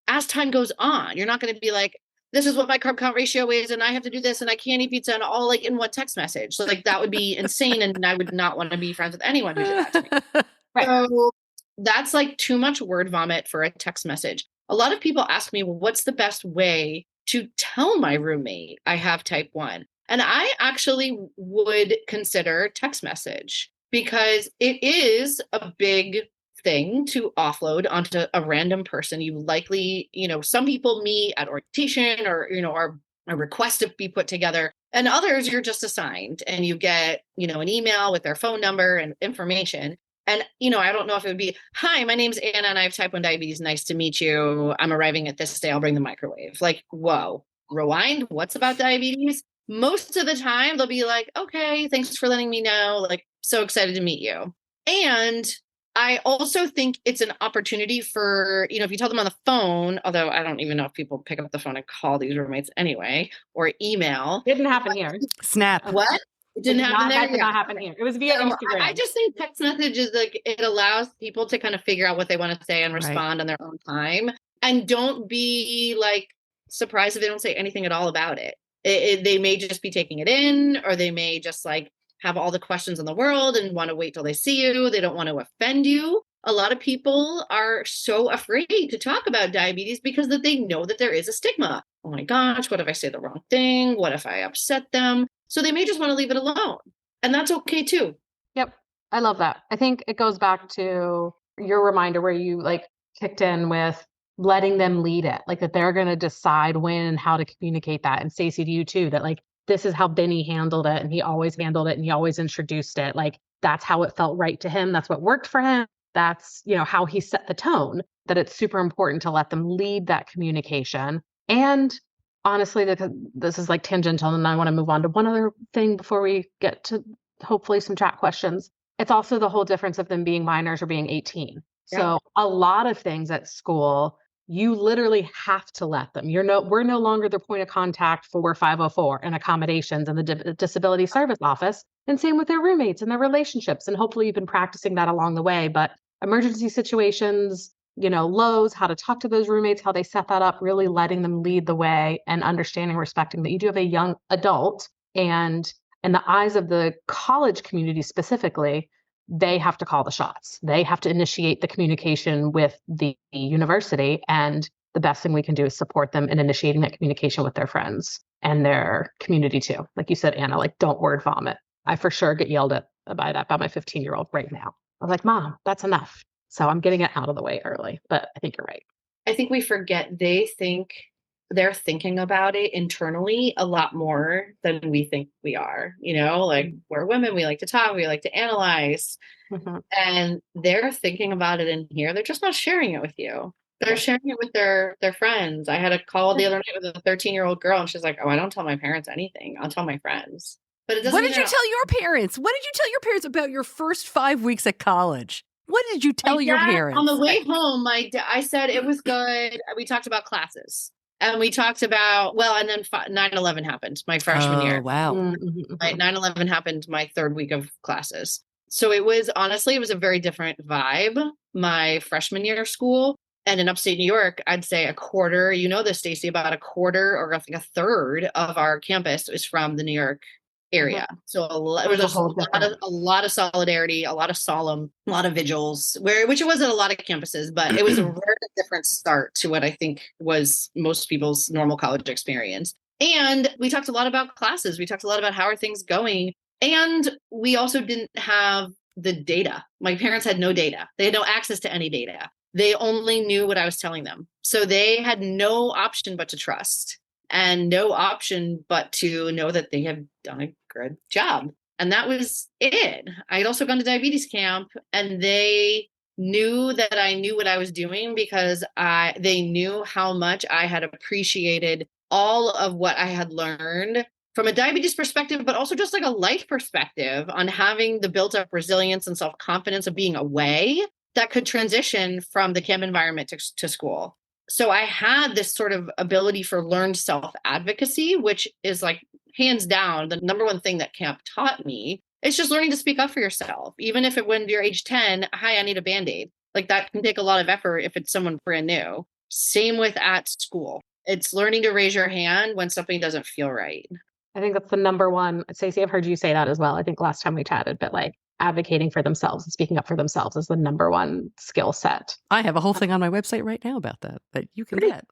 as time goes on. You're not going to be like, this is what my carb count ratio is, and I have to do this, and I can't eat pizza, and all like in one text message. So like that would be insane, and I would not want to be friends with anyone who did that to me. Right. So that's like too much word vomit for a text message. A lot of people ask me, well, what's the best way to tell my roommate I have type 1? And I actually would consider text message because it is a big thing to offload onto a random person. You likely, some people meet at orientation or, are a request to be put together, and others you're just assigned and you get, an email with their phone number and information. And, I don't know if it would be, hi, my name's Anna and I have type 1 diabetes. Nice to meet you. I'm arriving at this day. I'll bring the microwave. Like, whoa, rewind. What's about diabetes? Most of the time they'll be like, okay, thanks for letting me know. Like, so excited to meet you. And I also think it's an opportunity for, if you tell them on the phone, although I don't even know if people pick up the phone and call these roommates anyway, or email. Didn't happen here. Snap. What? It didn't happen there? That did not happen here. It was via Instagram. I just think text message is like, it allows people to kind of figure out what they want to say and respond on their own time. And don't be like surprised if they don't say anything at all about it. They may just be taking it in, or they may just like have all the questions in the world and want to wait till they see you. They don't want to offend you. A lot of people are so afraid to talk about diabetes because that they know that there is a stigma. Oh my gosh, what if I say the wrong thing? What if I upset them? So they may just want to leave it alone. And that's okay too. Yep. I love that. I think it goes back to your reminder where you like kicked in with letting them lead it, like that they're going to decide when and how to communicate that. And Stacey, to you too, that like, this is how Benny handled it. And he always handled it and he always introduced it. Like that's how it felt right to him. That's what worked for him. That's, how he set the tone, that it's super important to let them lead that communication. And honestly, this is like tangential and I want to move on to one other thing before we get to hopefully some chat questions. It's also the whole difference of them being minors or being 18. Yeah. So a lot of things at school, you literally have to let them. We're no longer the point of contact for 504 and accommodations and the disability service office. And same with their roommates and their relationships. And hopefully you've been practicing that along the way. But emergency situations, lows, how to talk to those roommates, how they set that up, really letting them lead the way and understanding, respecting that you do have a young adult, and in the eyes of the college community specifically, they have to call the shots. They have to initiate the communication with the university. And the best thing we can do is support them in initiating that communication with their friends and their community too. Like you said, Anna, like don't word vomit. I for sure get yelled at by my 15-year-old right now. I was like, Mom, that's enough. So I'm getting it out of the way early, but I think you're right. I think we forget they're thinking about it internally a lot more than we think we are, like we're women, we like to talk, we like to analyze, and they're thinking about it in here. They're just not sharing it with you. They're sharing it with their friends. I had a call the other night with a 13-year-old girl and she's like, oh, I don't tell my parents anything. I'll tell my friends. But it doesn't. What did you tell your parents? What did you tell your parents about your first 5 weeks at college? What did you tell your parents? On the way home, I said it was good. We talked about classes. And we talked about, and then 9/11 happened my freshman year. Oh, wow. 9/11 happened my third week of classes. So it was a very different vibe my freshman year of school. And in upstate New York, I'd say a quarter, this, Stacey, about a quarter or I think a third of our campus is from the New York area. So there was a lot of solidarity, a lot of solemn, a lot of vigils, which it wasn't a lot of campuses, but it was a very different start to what I think was most people's normal college experience. And we talked a lot about classes. We talked a lot about how are things going. And we also didn't have the data. My parents had no data. They had no access to any data. They only knew what I was telling them. So they had no option but to trust and no option but to know that they have done a good job. And that was it. I had also gone to diabetes camp, and they knew that I knew what I was doing because they knew how much I had appreciated all of what I had learned from a diabetes perspective, but also just like a life perspective on having the built up resilience and self-confidence of being away that could transition from the camp environment to school. So I had this sort of ability for learned self-advocacy, which is like hands down the number one thing that camp taught me. It's just learning to speak up for yourself. Even if when you're age 10, hi, I need a Band-Aid. Like that can take a lot of effort if it's someone brand new. Same with at school. It's learning to raise your hand when something doesn't feel right. I think that's the number one. Stacey, I've heard you say that as well. I think last time we chatted, but like advocating for themselves and speaking up for themselves is the number one skill set. I have a whole thing on my website right now about that you can get.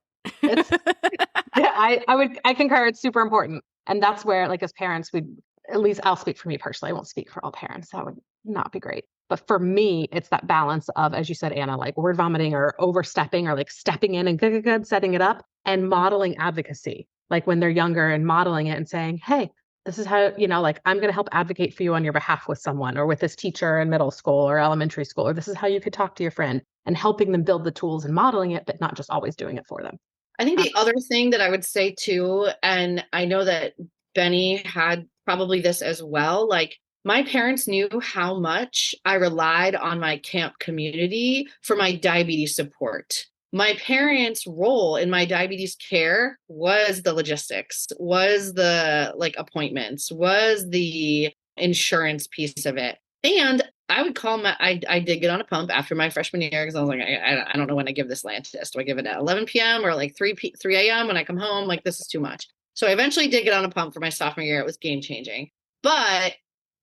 I concur. It's super important. And that's where, like, as parents, at least I'll speak for me personally. I won't speak for all parents. That would not be great. But for me, it's that balance of, as you said, Anna, like word vomiting or overstepping or like stepping in and good, setting it up and modeling advocacy. Like when they're younger and modeling it and saying, hey, this is how, like I'm going to help advocate for you on your behalf with someone or with this teacher in middle school or elementary school, or this is how you could talk to your friend, and helping them build the tools and modeling it, but not just always doing it for them. I think the other thing that I would say too, and I know that Benny had probably this as well, like my parents knew how much I relied on my camp community for my diabetes support. My parents' role in my diabetes care was the logistics, was the like appointments, was the insurance piece of it. And I would call I did get on a pump after my freshman year because I was like, I don't know when I give this Lantus. Do I give it at 11 p.m. or like 3 a.m. when I come home? Like, this is too much. So I eventually did get on a pump for my sophomore year. It was game changing. But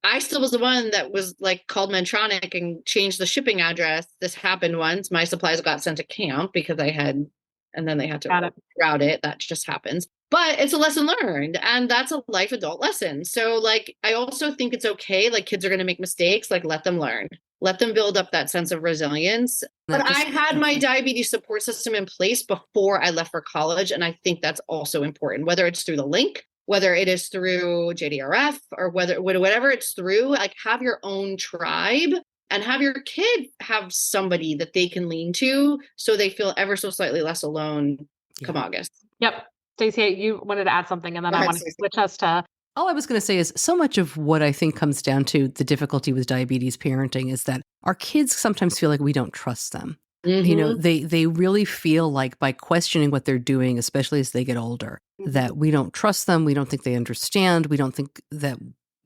I still was the one that was like called Medtronic and changed the shipping address. This happened once. My supplies got sent to camp because and then they had to route it. That just happens. But it's a lesson learned, and that's a life adult lesson. So like, I also think it's okay. Like kids are going to make mistakes, like let them learn, let them build up that sense of resilience. But I had my diabetes support system in place before I left for college. And I think that's also important, whether it's through the link, whether it is through JDRF or whatever it's through, like have your own tribe and have your kid have somebody that they can lean to so they feel ever so slightly less alone come August. Yep. Stacey, you wanted to add something, and then I want to switch us to... All I was going to say is so much of what I think comes down to the difficulty with diabetes parenting is that our kids sometimes feel like we don't trust them. Mm-hmm. They really feel like by questioning what they're doing, especially as they get older, that we don't trust them. We don't think they understand. We don't think that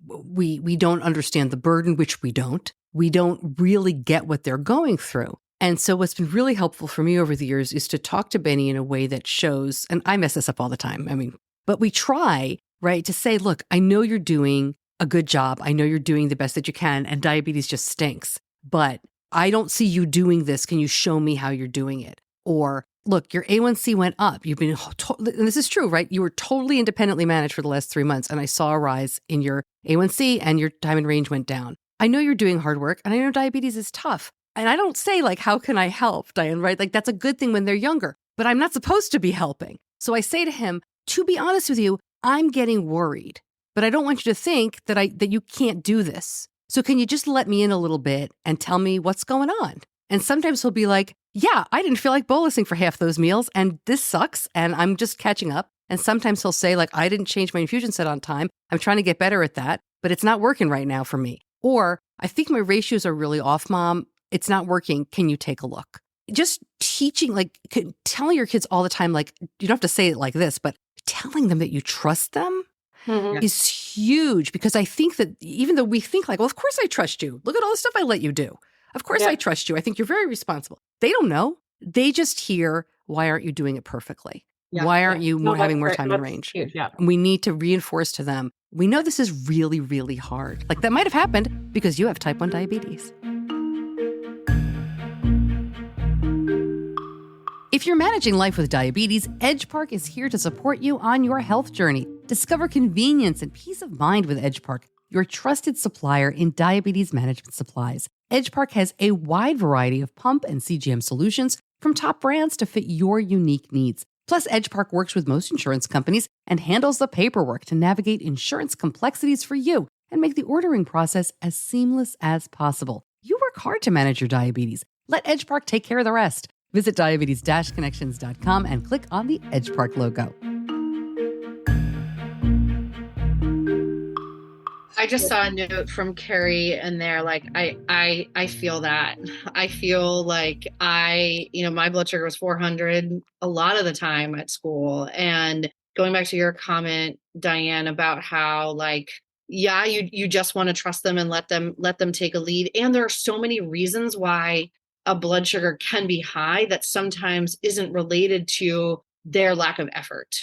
we don't understand the burden, which we don't. We don't really get what they're going through. And so what's been really helpful for me over the years is to talk to Benny in a way that shows, and I mess this up all the time. But we try, right, to say, look, I know you're doing a good job. I know you're doing the best that you can, and diabetes just stinks. But I don't see you doing this. Can you show me how you're doing it? Or, look, your A1C went up. You've been, and this is true, right? You were totally independently managed for the last 3 months, and I saw a rise in your A1C, and your time in range went down. I know you're doing hard work, and I know diabetes is tough. And I don't say like, how can I help, Diane, right? Like that's a good thing when they're younger, but I'm not supposed to be helping. So I say to him, to be honest with you, I'm getting worried, but I don't want you to think that you can't do this. So can you just let me in a little bit and tell me what's going on? And sometimes he'll be like, yeah, I didn't feel like bolusing for half those meals and this sucks and I'm just catching up. And sometimes he'll say like, I didn't change my infusion set on time. I'm trying to get better at that, but it's not working right now for me. Or I think my ratios are really off, Mom. It's not working. Can you take a look? Just teaching, like telling your kids all the time, like you don't have to say it like this, but telling them that you trust them is huge, because I think that even though we think like, well, of course I trust you. Look at all the stuff I let you do. Of course I trust you. I think you're very responsible. They don't know. They just hear, why aren't you doing it perfectly? Yeah. Why aren't you having more time in range? Huge, yeah. And we need to reinforce to them, we know this is really, really hard. Like that might have happened because you have type 1 diabetes. If you're managing life with diabetes, Edgepark is here to support you on your health journey. Discover convenience and peace of mind with Edgepark, your trusted supplier in diabetes management supplies. Edgepark has a wide variety of pump and CGM solutions from top brands to fit your unique needs. Plus, Edgepark works with most insurance companies and handles the paperwork to navigate insurance complexities for you. and make the ordering process as seamless as possible. You work hard to manage your diabetes. Let Edgepark take care of the rest. Visit diabetes-connections.com and click on the Edgepark logo. I just saw a note from Carrie in there. Like, I feel that. I feel like my blood sugar was 400 a lot of the time at school. And going back to your comment, Diane, about how you just want to trust them and let them take a lead. And there are so many reasons why a blood sugar can be high that sometimes isn't related to their lack of effort.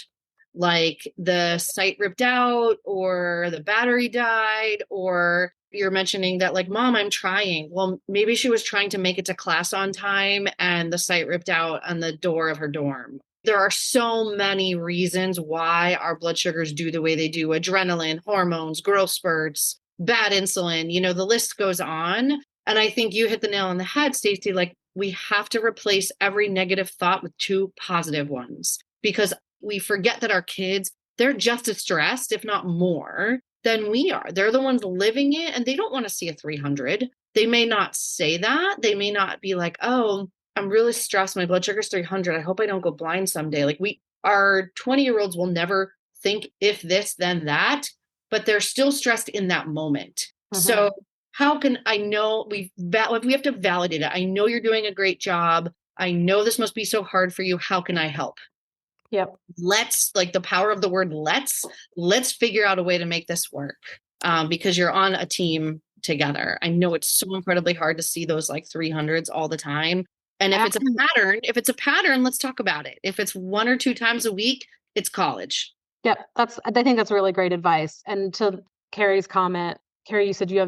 Like the site ripped out or the battery died, or you're mentioning that Mom, I'm trying. Well, maybe she was trying to make it to class on time and the site ripped out on the door of her dorm. There are so many reasons why our blood sugars do the way they do. Adrenaline, hormones, growth spurts, bad insulin, the list goes on. And I think you hit the nail on the head, Stacey. We have to replace every negative thought with 2 positive ones, because we forget that our kids, they're just as stressed, if not more, than we are. They're the ones living it, and they don't want to see a 300. They may not say that. They may not be like, oh, I'm really stressed. My blood sugar's 300. I hope I don't go blind someday. Our 20-year-olds will never think if this, then that, but they're still stressed in that moment. Mm-hmm. So how can I know we have to validate it? I know you're doing a great job. I know this must be so hard for you. How can I help? Yep. Let's, the power of the word let's figure out a way to make this work, because you're on a team together. I know it's so incredibly hard to see those 300s all the time. And if it's a pattern, let's talk about it. If it's 1 or 2 times a week, it's college. Yep. I think that's really great advice. And to Carrie's comment, Carrie, you said you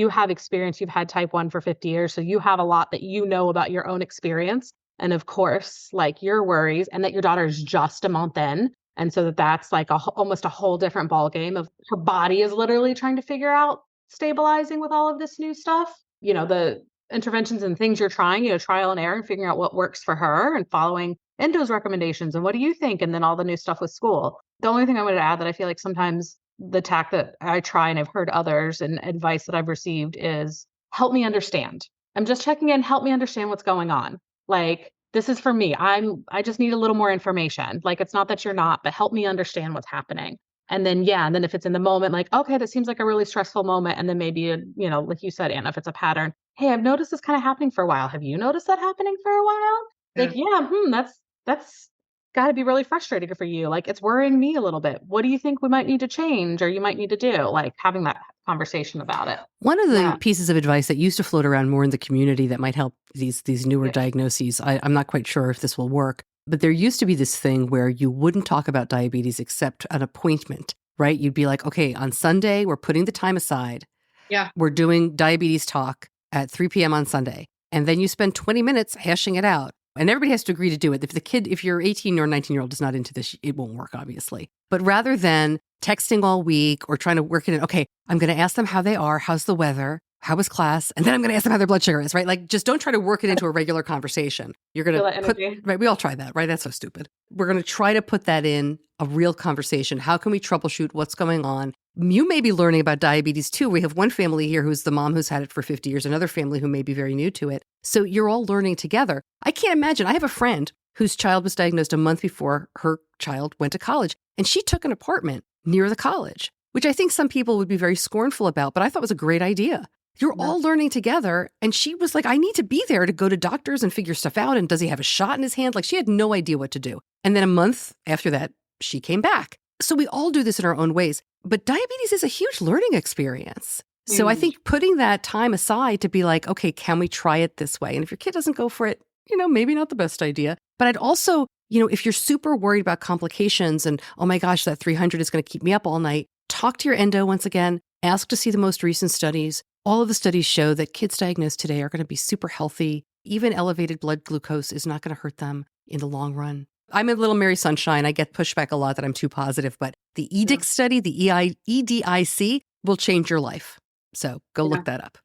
have experience. You've had type 1 for 50 years. So you have a lot that you know about your own experience. And of course, your worries, and that your daughter is just a month in. And so that's almost a whole different ballgame of her body is literally trying to figure out stabilizing with all of this new stuff. The interventions and things you're trying, trial and error, and figuring out what works for her and following Endo's recommendations. And what do you think? And then all the new stuff with school. The only thing I wanted to add that I feel like sometimes the tack that I try, and I've heard others and advice that I've received, is help me understand. I'm just checking in, help me understand what's going on. This is for me. I just need a little more information. It's not that you're not, but help me understand what's happening. And then, and then if it's in the moment, okay, that seems like a really stressful moment. And then maybe, like you said, Anna, if it's a pattern, hey, I've noticed this kind of happening for a while. Have you noticed that happening for a while? That's got to be really frustrating for you. It's worrying me a little bit. What do you think we might need to change, or you might need to do? Having that conversation about it. One of the pieces of advice that used to float around more in the community that might help these newer diagnoses, I'm not quite sure if this will work, but there used to be this thing where you wouldn't talk about diabetes except an appointment, right? You'd be like, okay, on Sunday, we're putting the time aside. Yeah. We're doing diabetes talk at 3 p.m. on Sunday. And then you spend 20 minutes hashing it out. And everybody has to agree to do it. If your 18 or 19-year-old is not into this, it won't work, obviously. But rather than texting all week or trying to work it in, okay, I'm going to ask them how they are, how's the weather, how was class, and then I'm going to ask them how their blood sugar is, right? Just don't try to work it into a regular conversation. You're going to put, right? We all try that, right? That's so stupid. We're going to try to put that in a real conversation. How can we troubleshoot what's going on? You may be learning about diabetes too. We have one family here who's the mom who's had it for 50 years, another family who may be very new to it. So you're all learning together. I can't imagine. I have a friend whose child was diagnosed a month before her child went to college, and she took an apartment near the college, which I think some people would be very scornful about, but I thought was a great idea. You're all learning together. And she was like, I need to be there to go to doctors and figure stuff out. And does he have a shot in his hand? She had no idea what to do. And then a month after that, she came back. So we all do this in our own ways. But diabetes is a huge learning experience. So I think putting that time aside to be like, okay, can we try it this way? And if your kid doesn't go for it, maybe not the best idea. But I'd also, if you're super worried about complications and, oh my gosh, that 300 is going to keep me up all night, talk to your endo once again, ask to see the most recent studies. All of the studies show that kids diagnosed today are going to be super healthy. Even elevated blood glucose is not going to hurt them in the long run. I'm a little Mary Sunshine. I get pushback a lot that I'm too positive, but the EDIC study, the EDIC, will change your life. So go look that up.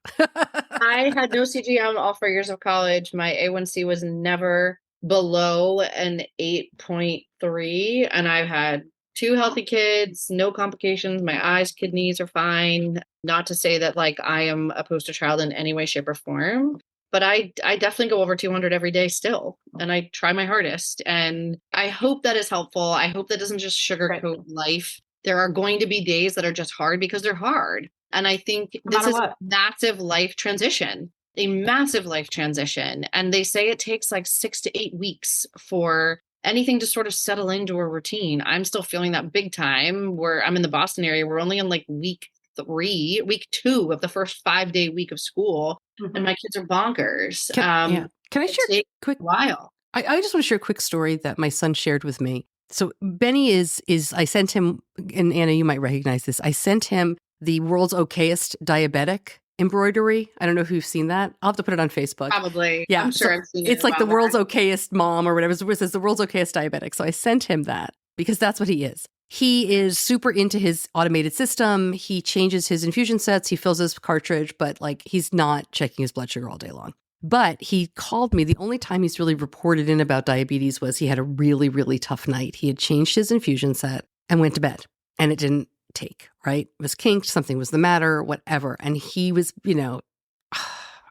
I had no CGM all 4 years of college. My A1C was never below an 8.3, and I've had 2 healthy kids, no complications. My eyes, kidneys are fine. Not to say that like I am a poster child in any way, shape, or form, but I definitely go over 200 every day still. And I try my hardest. And I hope that is helpful. I hope that doesn't just sugarcoat life. There are going to be days that are just hard because they're hard. And I think this is a massive life transition. A massive life transition. And they say it takes like 6 to 8 weeks for anything to sort of settle into a routine. I'm still feeling that big time where I'm in the Boston area. We're only in like week 2 of the first 5-day week of school. And my kids are bonkers. Can I share a quick while? I just want to share a quick story that my son shared with me. So Benny is I sent him, and Anna, you might recognize this. I sent him the world's okayest diabetic embroidery. I don't know if you've seen that. I'll have to put it on Facebook. Probably. Yeah. I'm sure I've seen it. It's like the world's okayest mom or whatever. It says the world's okayest diabetic. So I sent him that because that's what he is. He is super into his automated system. He changes his infusion sets. He fills his cartridge, but like he's not checking his blood sugar all day long. But he called me. The only time he's really reported in about diabetes was he had a really, really tough night. He had changed his infusion set and went to bed, and it didn't take, right? It was kinked, something was the matter, whatever. And he was,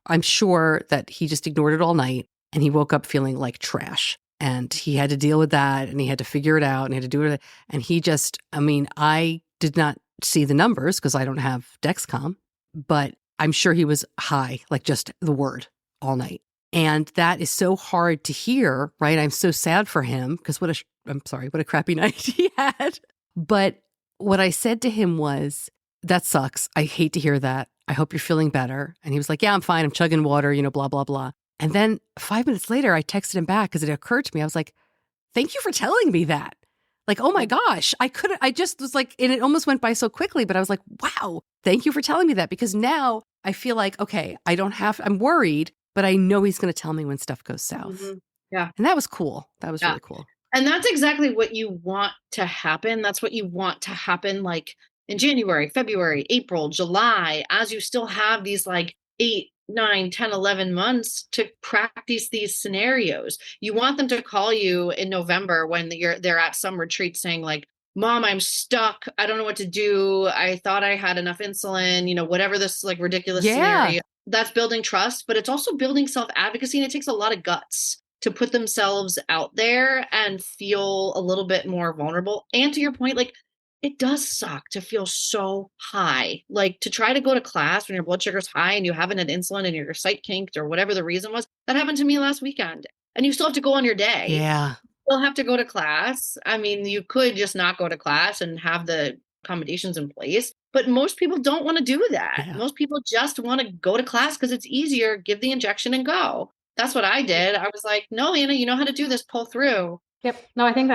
I'm sure that he just ignored it all night, and he woke up feeling like trash. And he had to deal with that, and he had to figure it out, and he had to do it. And he just, I did not see the numbers because I don't have Dexcom, but I'm sure he was high, like just the word, all night. And that is so hard to hear, right? I'm so sad for him because what a crappy night he had. But what I said to him was, that sucks. I hate to hear that. I hope you're feeling better. And he was like, yeah, I'm fine. I'm chugging water, blah, blah, blah. And then 5 minutes later, I texted him back because it occurred to me. I was like, thank you for telling me that. Like, oh my gosh, I just was like, and it almost went by so quickly, but I was like, wow, thank you for telling me that, because now I feel like, okay, I'm worried, but I know he's going to tell me when stuff goes south. Mm-hmm. Yeah. And that was cool. That was really cool. And that's exactly what you want to happen. That's what you want to happen like in January, February, April, July, as you still have these like 8, 9, 10, 11 months to practice these scenarios. You want them to call you in November when they're at some retreat saying like, Mom, I'm stuck. I don't know what to do. I thought I had enough insulin, whatever this like ridiculous scenario. That's building trust, but it's also building self-advocacy. And it takes a lot of guts to put themselves out there and feel a little bit more vulnerable. And to your point, like, it does suck to feel so high, like to try to go to class when your blood sugar's high and you haven't had insulin and your site kinked or whatever the reason was. That happened to me last weekend. And you still have to go on your day. Yeah. You still have to go to class. I mean, you could just not go to class and have the accommodations in place, but most people don't want to do that. Yeah. Most people just want to go to class because it's easier, give the injection and go. That's what I did. I was like, no, Anna, you know how to do this, pull through. Yep. No, I think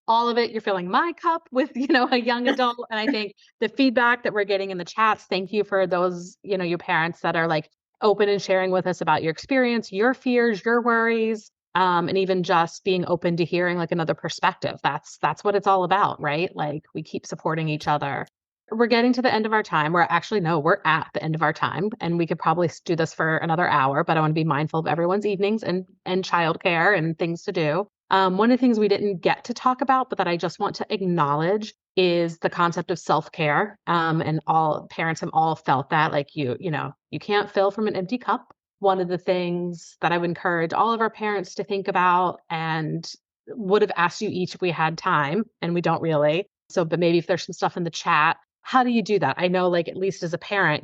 all of it, you're filling my cup with, a young adult. And I think the feedback that we're getting in the chats, thank you for those, you parents that are like open and sharing with us about your experience, your fears, your worries, and even just being open to hearing like another perspective. That's what it's all about, right? Like we keep supporting each other. We're getting to the end of our time. We're at the end of our time, and we could probably do this for another hour, but I want to be mindful of everyone's evenings and childcare and things to do. One of the things we didn't get to talk about, but that I just want to acknowledge is the concept of self-care. And all parents have all felt that, like you can't fill from an empty cup. One of the things that I would encourage all of our parents to think about, and would have asked you each if we had time, and we don't really. So, but maybe if there's some stuff in the chat, how do you do that? I know, like, at least as a parent,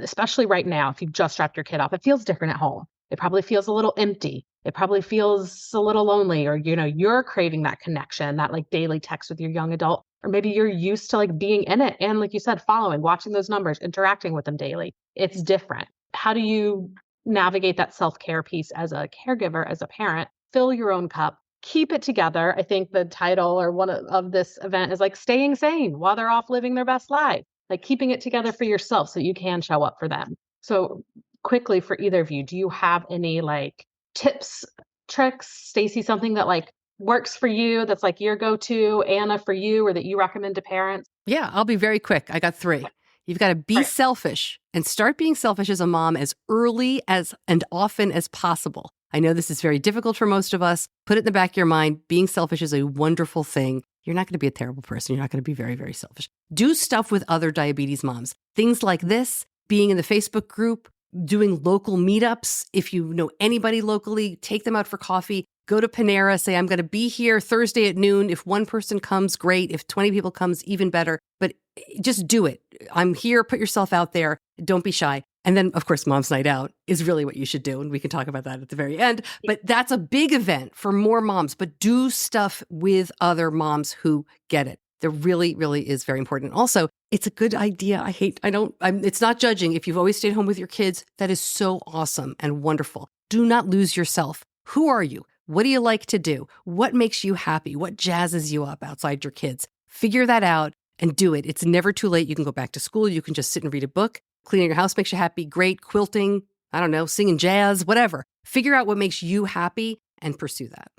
especially right now, if you've just dropped your kid off, it feels different at home. It probably feels a little empty. It probably feels a little lonely, or, you're craving that connection, that like daily text with your young adult, or maybe you're used to like being in it. And like you said, watching those numbers, interacting with them daily. It's different. How do you navigate that self-care piece as a caregiver, as a parent? Fill your own cup, keep it together. I think the title or one of this event is like staying sane while they're off living their best life, like keeping it together for yourself so you can show up for them. So quickly, for either of you, do you have any like tips, tricks? Stacey, something that like works for you, that's like your go-to, Anna, for you, or that you recommend to parents? Yeah, I'll be very quick. I got 3. You've got to be selfish and start being selfish as a mom as early as and often as possible. I know this is very difficult for most of us. Put it in the back of your mind. Being selfish is a wonderful thing. you're not going to be a terrible person. You're not going to be very, very selfish. Do stuff with other diabetes moms. Things like this, being in the Facebook group, doing local meetups. If you know anybody locally, take them out for coffee. Go to Panera, say, I'm going to be here Thursday at noon. If one person comes, great. If 20 people comes, even better. But just do it. I'm here. Put yourself out there. Don't be shy. And then, of course, Mom's Night Out is really what you should do. And we can talk about that at the very end. But that's a big event for more moms. But do stuff with other moms who get it. That really, really is very important. Also, it's a good idea. It's not judging. If you've always stayed home with your kids, that is so awesome and wonderful. Do not lose yourself. Who are you? What do you like to do? What makes you happy? What jazzes you up outside your kids? Figure that out and do it. It's never too late. You can go back to school. You can just sit and read a book. Cleaning your house makes you happy. Great. Quilting. I don't know. Singing jazz, whatever. Figure out what makes you happy and pursue that.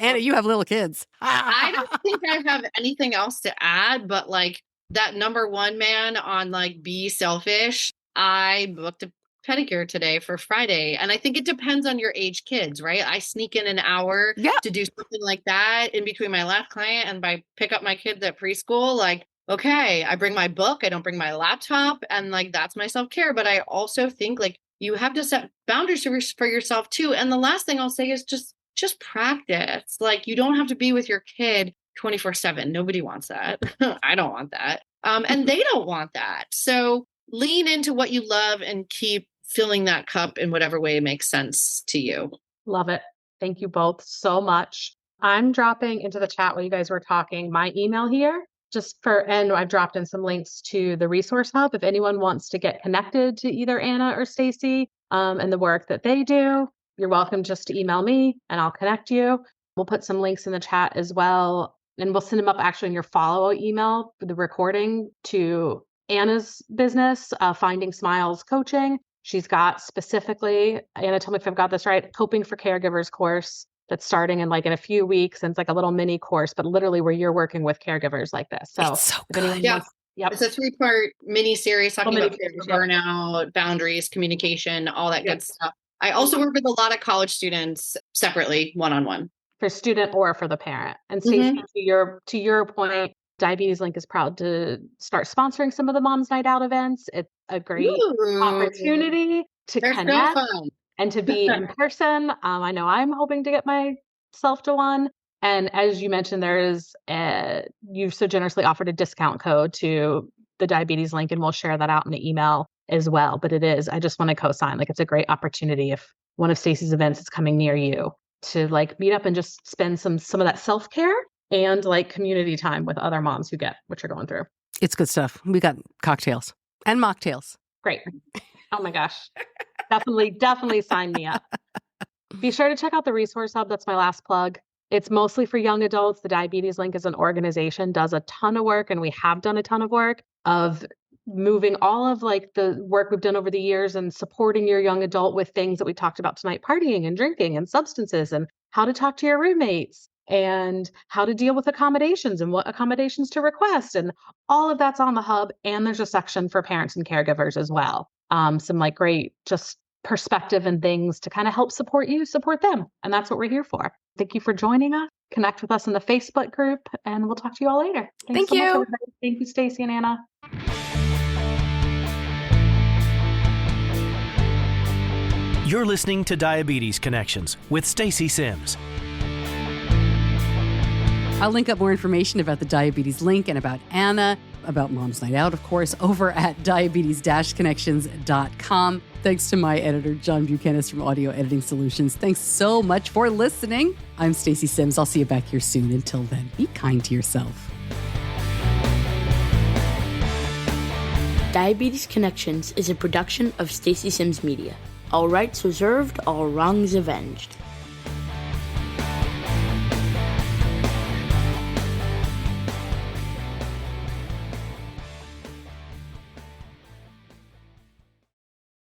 Anna, you have little kids. I don't think I have anything else to add, but like that number one man on like be selfish. I booked a pedicure today for Friday. And I think it depends on your age kids, right? I sneak in an hour to do something like that in between my last client and by pick up my kids at preschool. Like, okay, I bring my book, I don't bring my laptop, and like that's my self-care. But I also think like you have to set boundaries for yourself too. And the last thing I'll say is just practice. Like you don't have to be with your kid 24/7. Nobody wants that. I don't want that. And they don't want that. So lean into what you love and keep filling that cup in whatever way makes sense to you. Love it. Thank you both so much. I'm dropping into the chat while you guys were talking my email here. And I've dropped in some links to the resource hub. If anyone wants to get connected to either Anna or Stacey and the work that they do, you're welcome just to email me and I'll connect you. We'll put some links in the chat as well. And we'll send them up actually in your follow email for the recording to Anna's business, Finding Smiles Coaching. She's got specifically, Anna, tell me if I've got this right, Coping for Caregivers course that's starting in a few weeks. And it's like a little mini course, but literally where you're working with caregivers like this. So, it's so good. It's a 3-part mini series talking about burnout, boundaries, communication, all that good stuff. I also work with a lot of college students separately, one-on-one. For student or for the parent. And Stacey, to your point, Diabetes Link is proud to start sponsoring some of the Mom's Night Out events. It's a great opportunity to connect and to be in person. I know I'm hoping to get myself to one. And as you mentioned, you've so generously offered a discount code to the Diabetes Link, and we'll share that out in the email as well. But I just want to co-sign. It's a great opportunity if one of Stacey's events is coming near you to meet up and just spend some of that self-care and community time with other moms who get what you're going through. It's good stuff. We got cocktails and mocktails. Great. Oh my gosh. Definitely sign me up. Be sure to check out the Resource Hub. That's my last plug. It's mostly for young adults. The Diabetes Link as an organization does a ton of work, and we have done a ton of work of moving all of the work we've done over the years and supporting your young adult with things that we talked about tonight, partying and drinking and substances and how to talk to your roommates and how to deal with accommodations and what accommodations to request. And all of that's on the hub. And there's a section for parents and caregivers as well. Some great just perspective and things to kind of help support you, support them. And that's what we're here for. Thank you for joining us. Connect with us in the Facebook group, and we'll talk to you all later. Thanks so much, everybody. Thank you, Stacey and Anna. You're listening to Diabetes Connections with Stacey Sims. I'll link up more information about the Diabetes Link and about Anna, about Mom's Night Out, of course, over at diabetes-connections.com. Thanks to my editor, John Buchanan from Audio Editing Solutions. Thanks so much for listening. I'm Stacey Sims. I'll see you back here soon. Until then, be kind to yourself. Diabetes Connections is a production of Stacey Sims Media. All rights reserved, all wrongs avenged.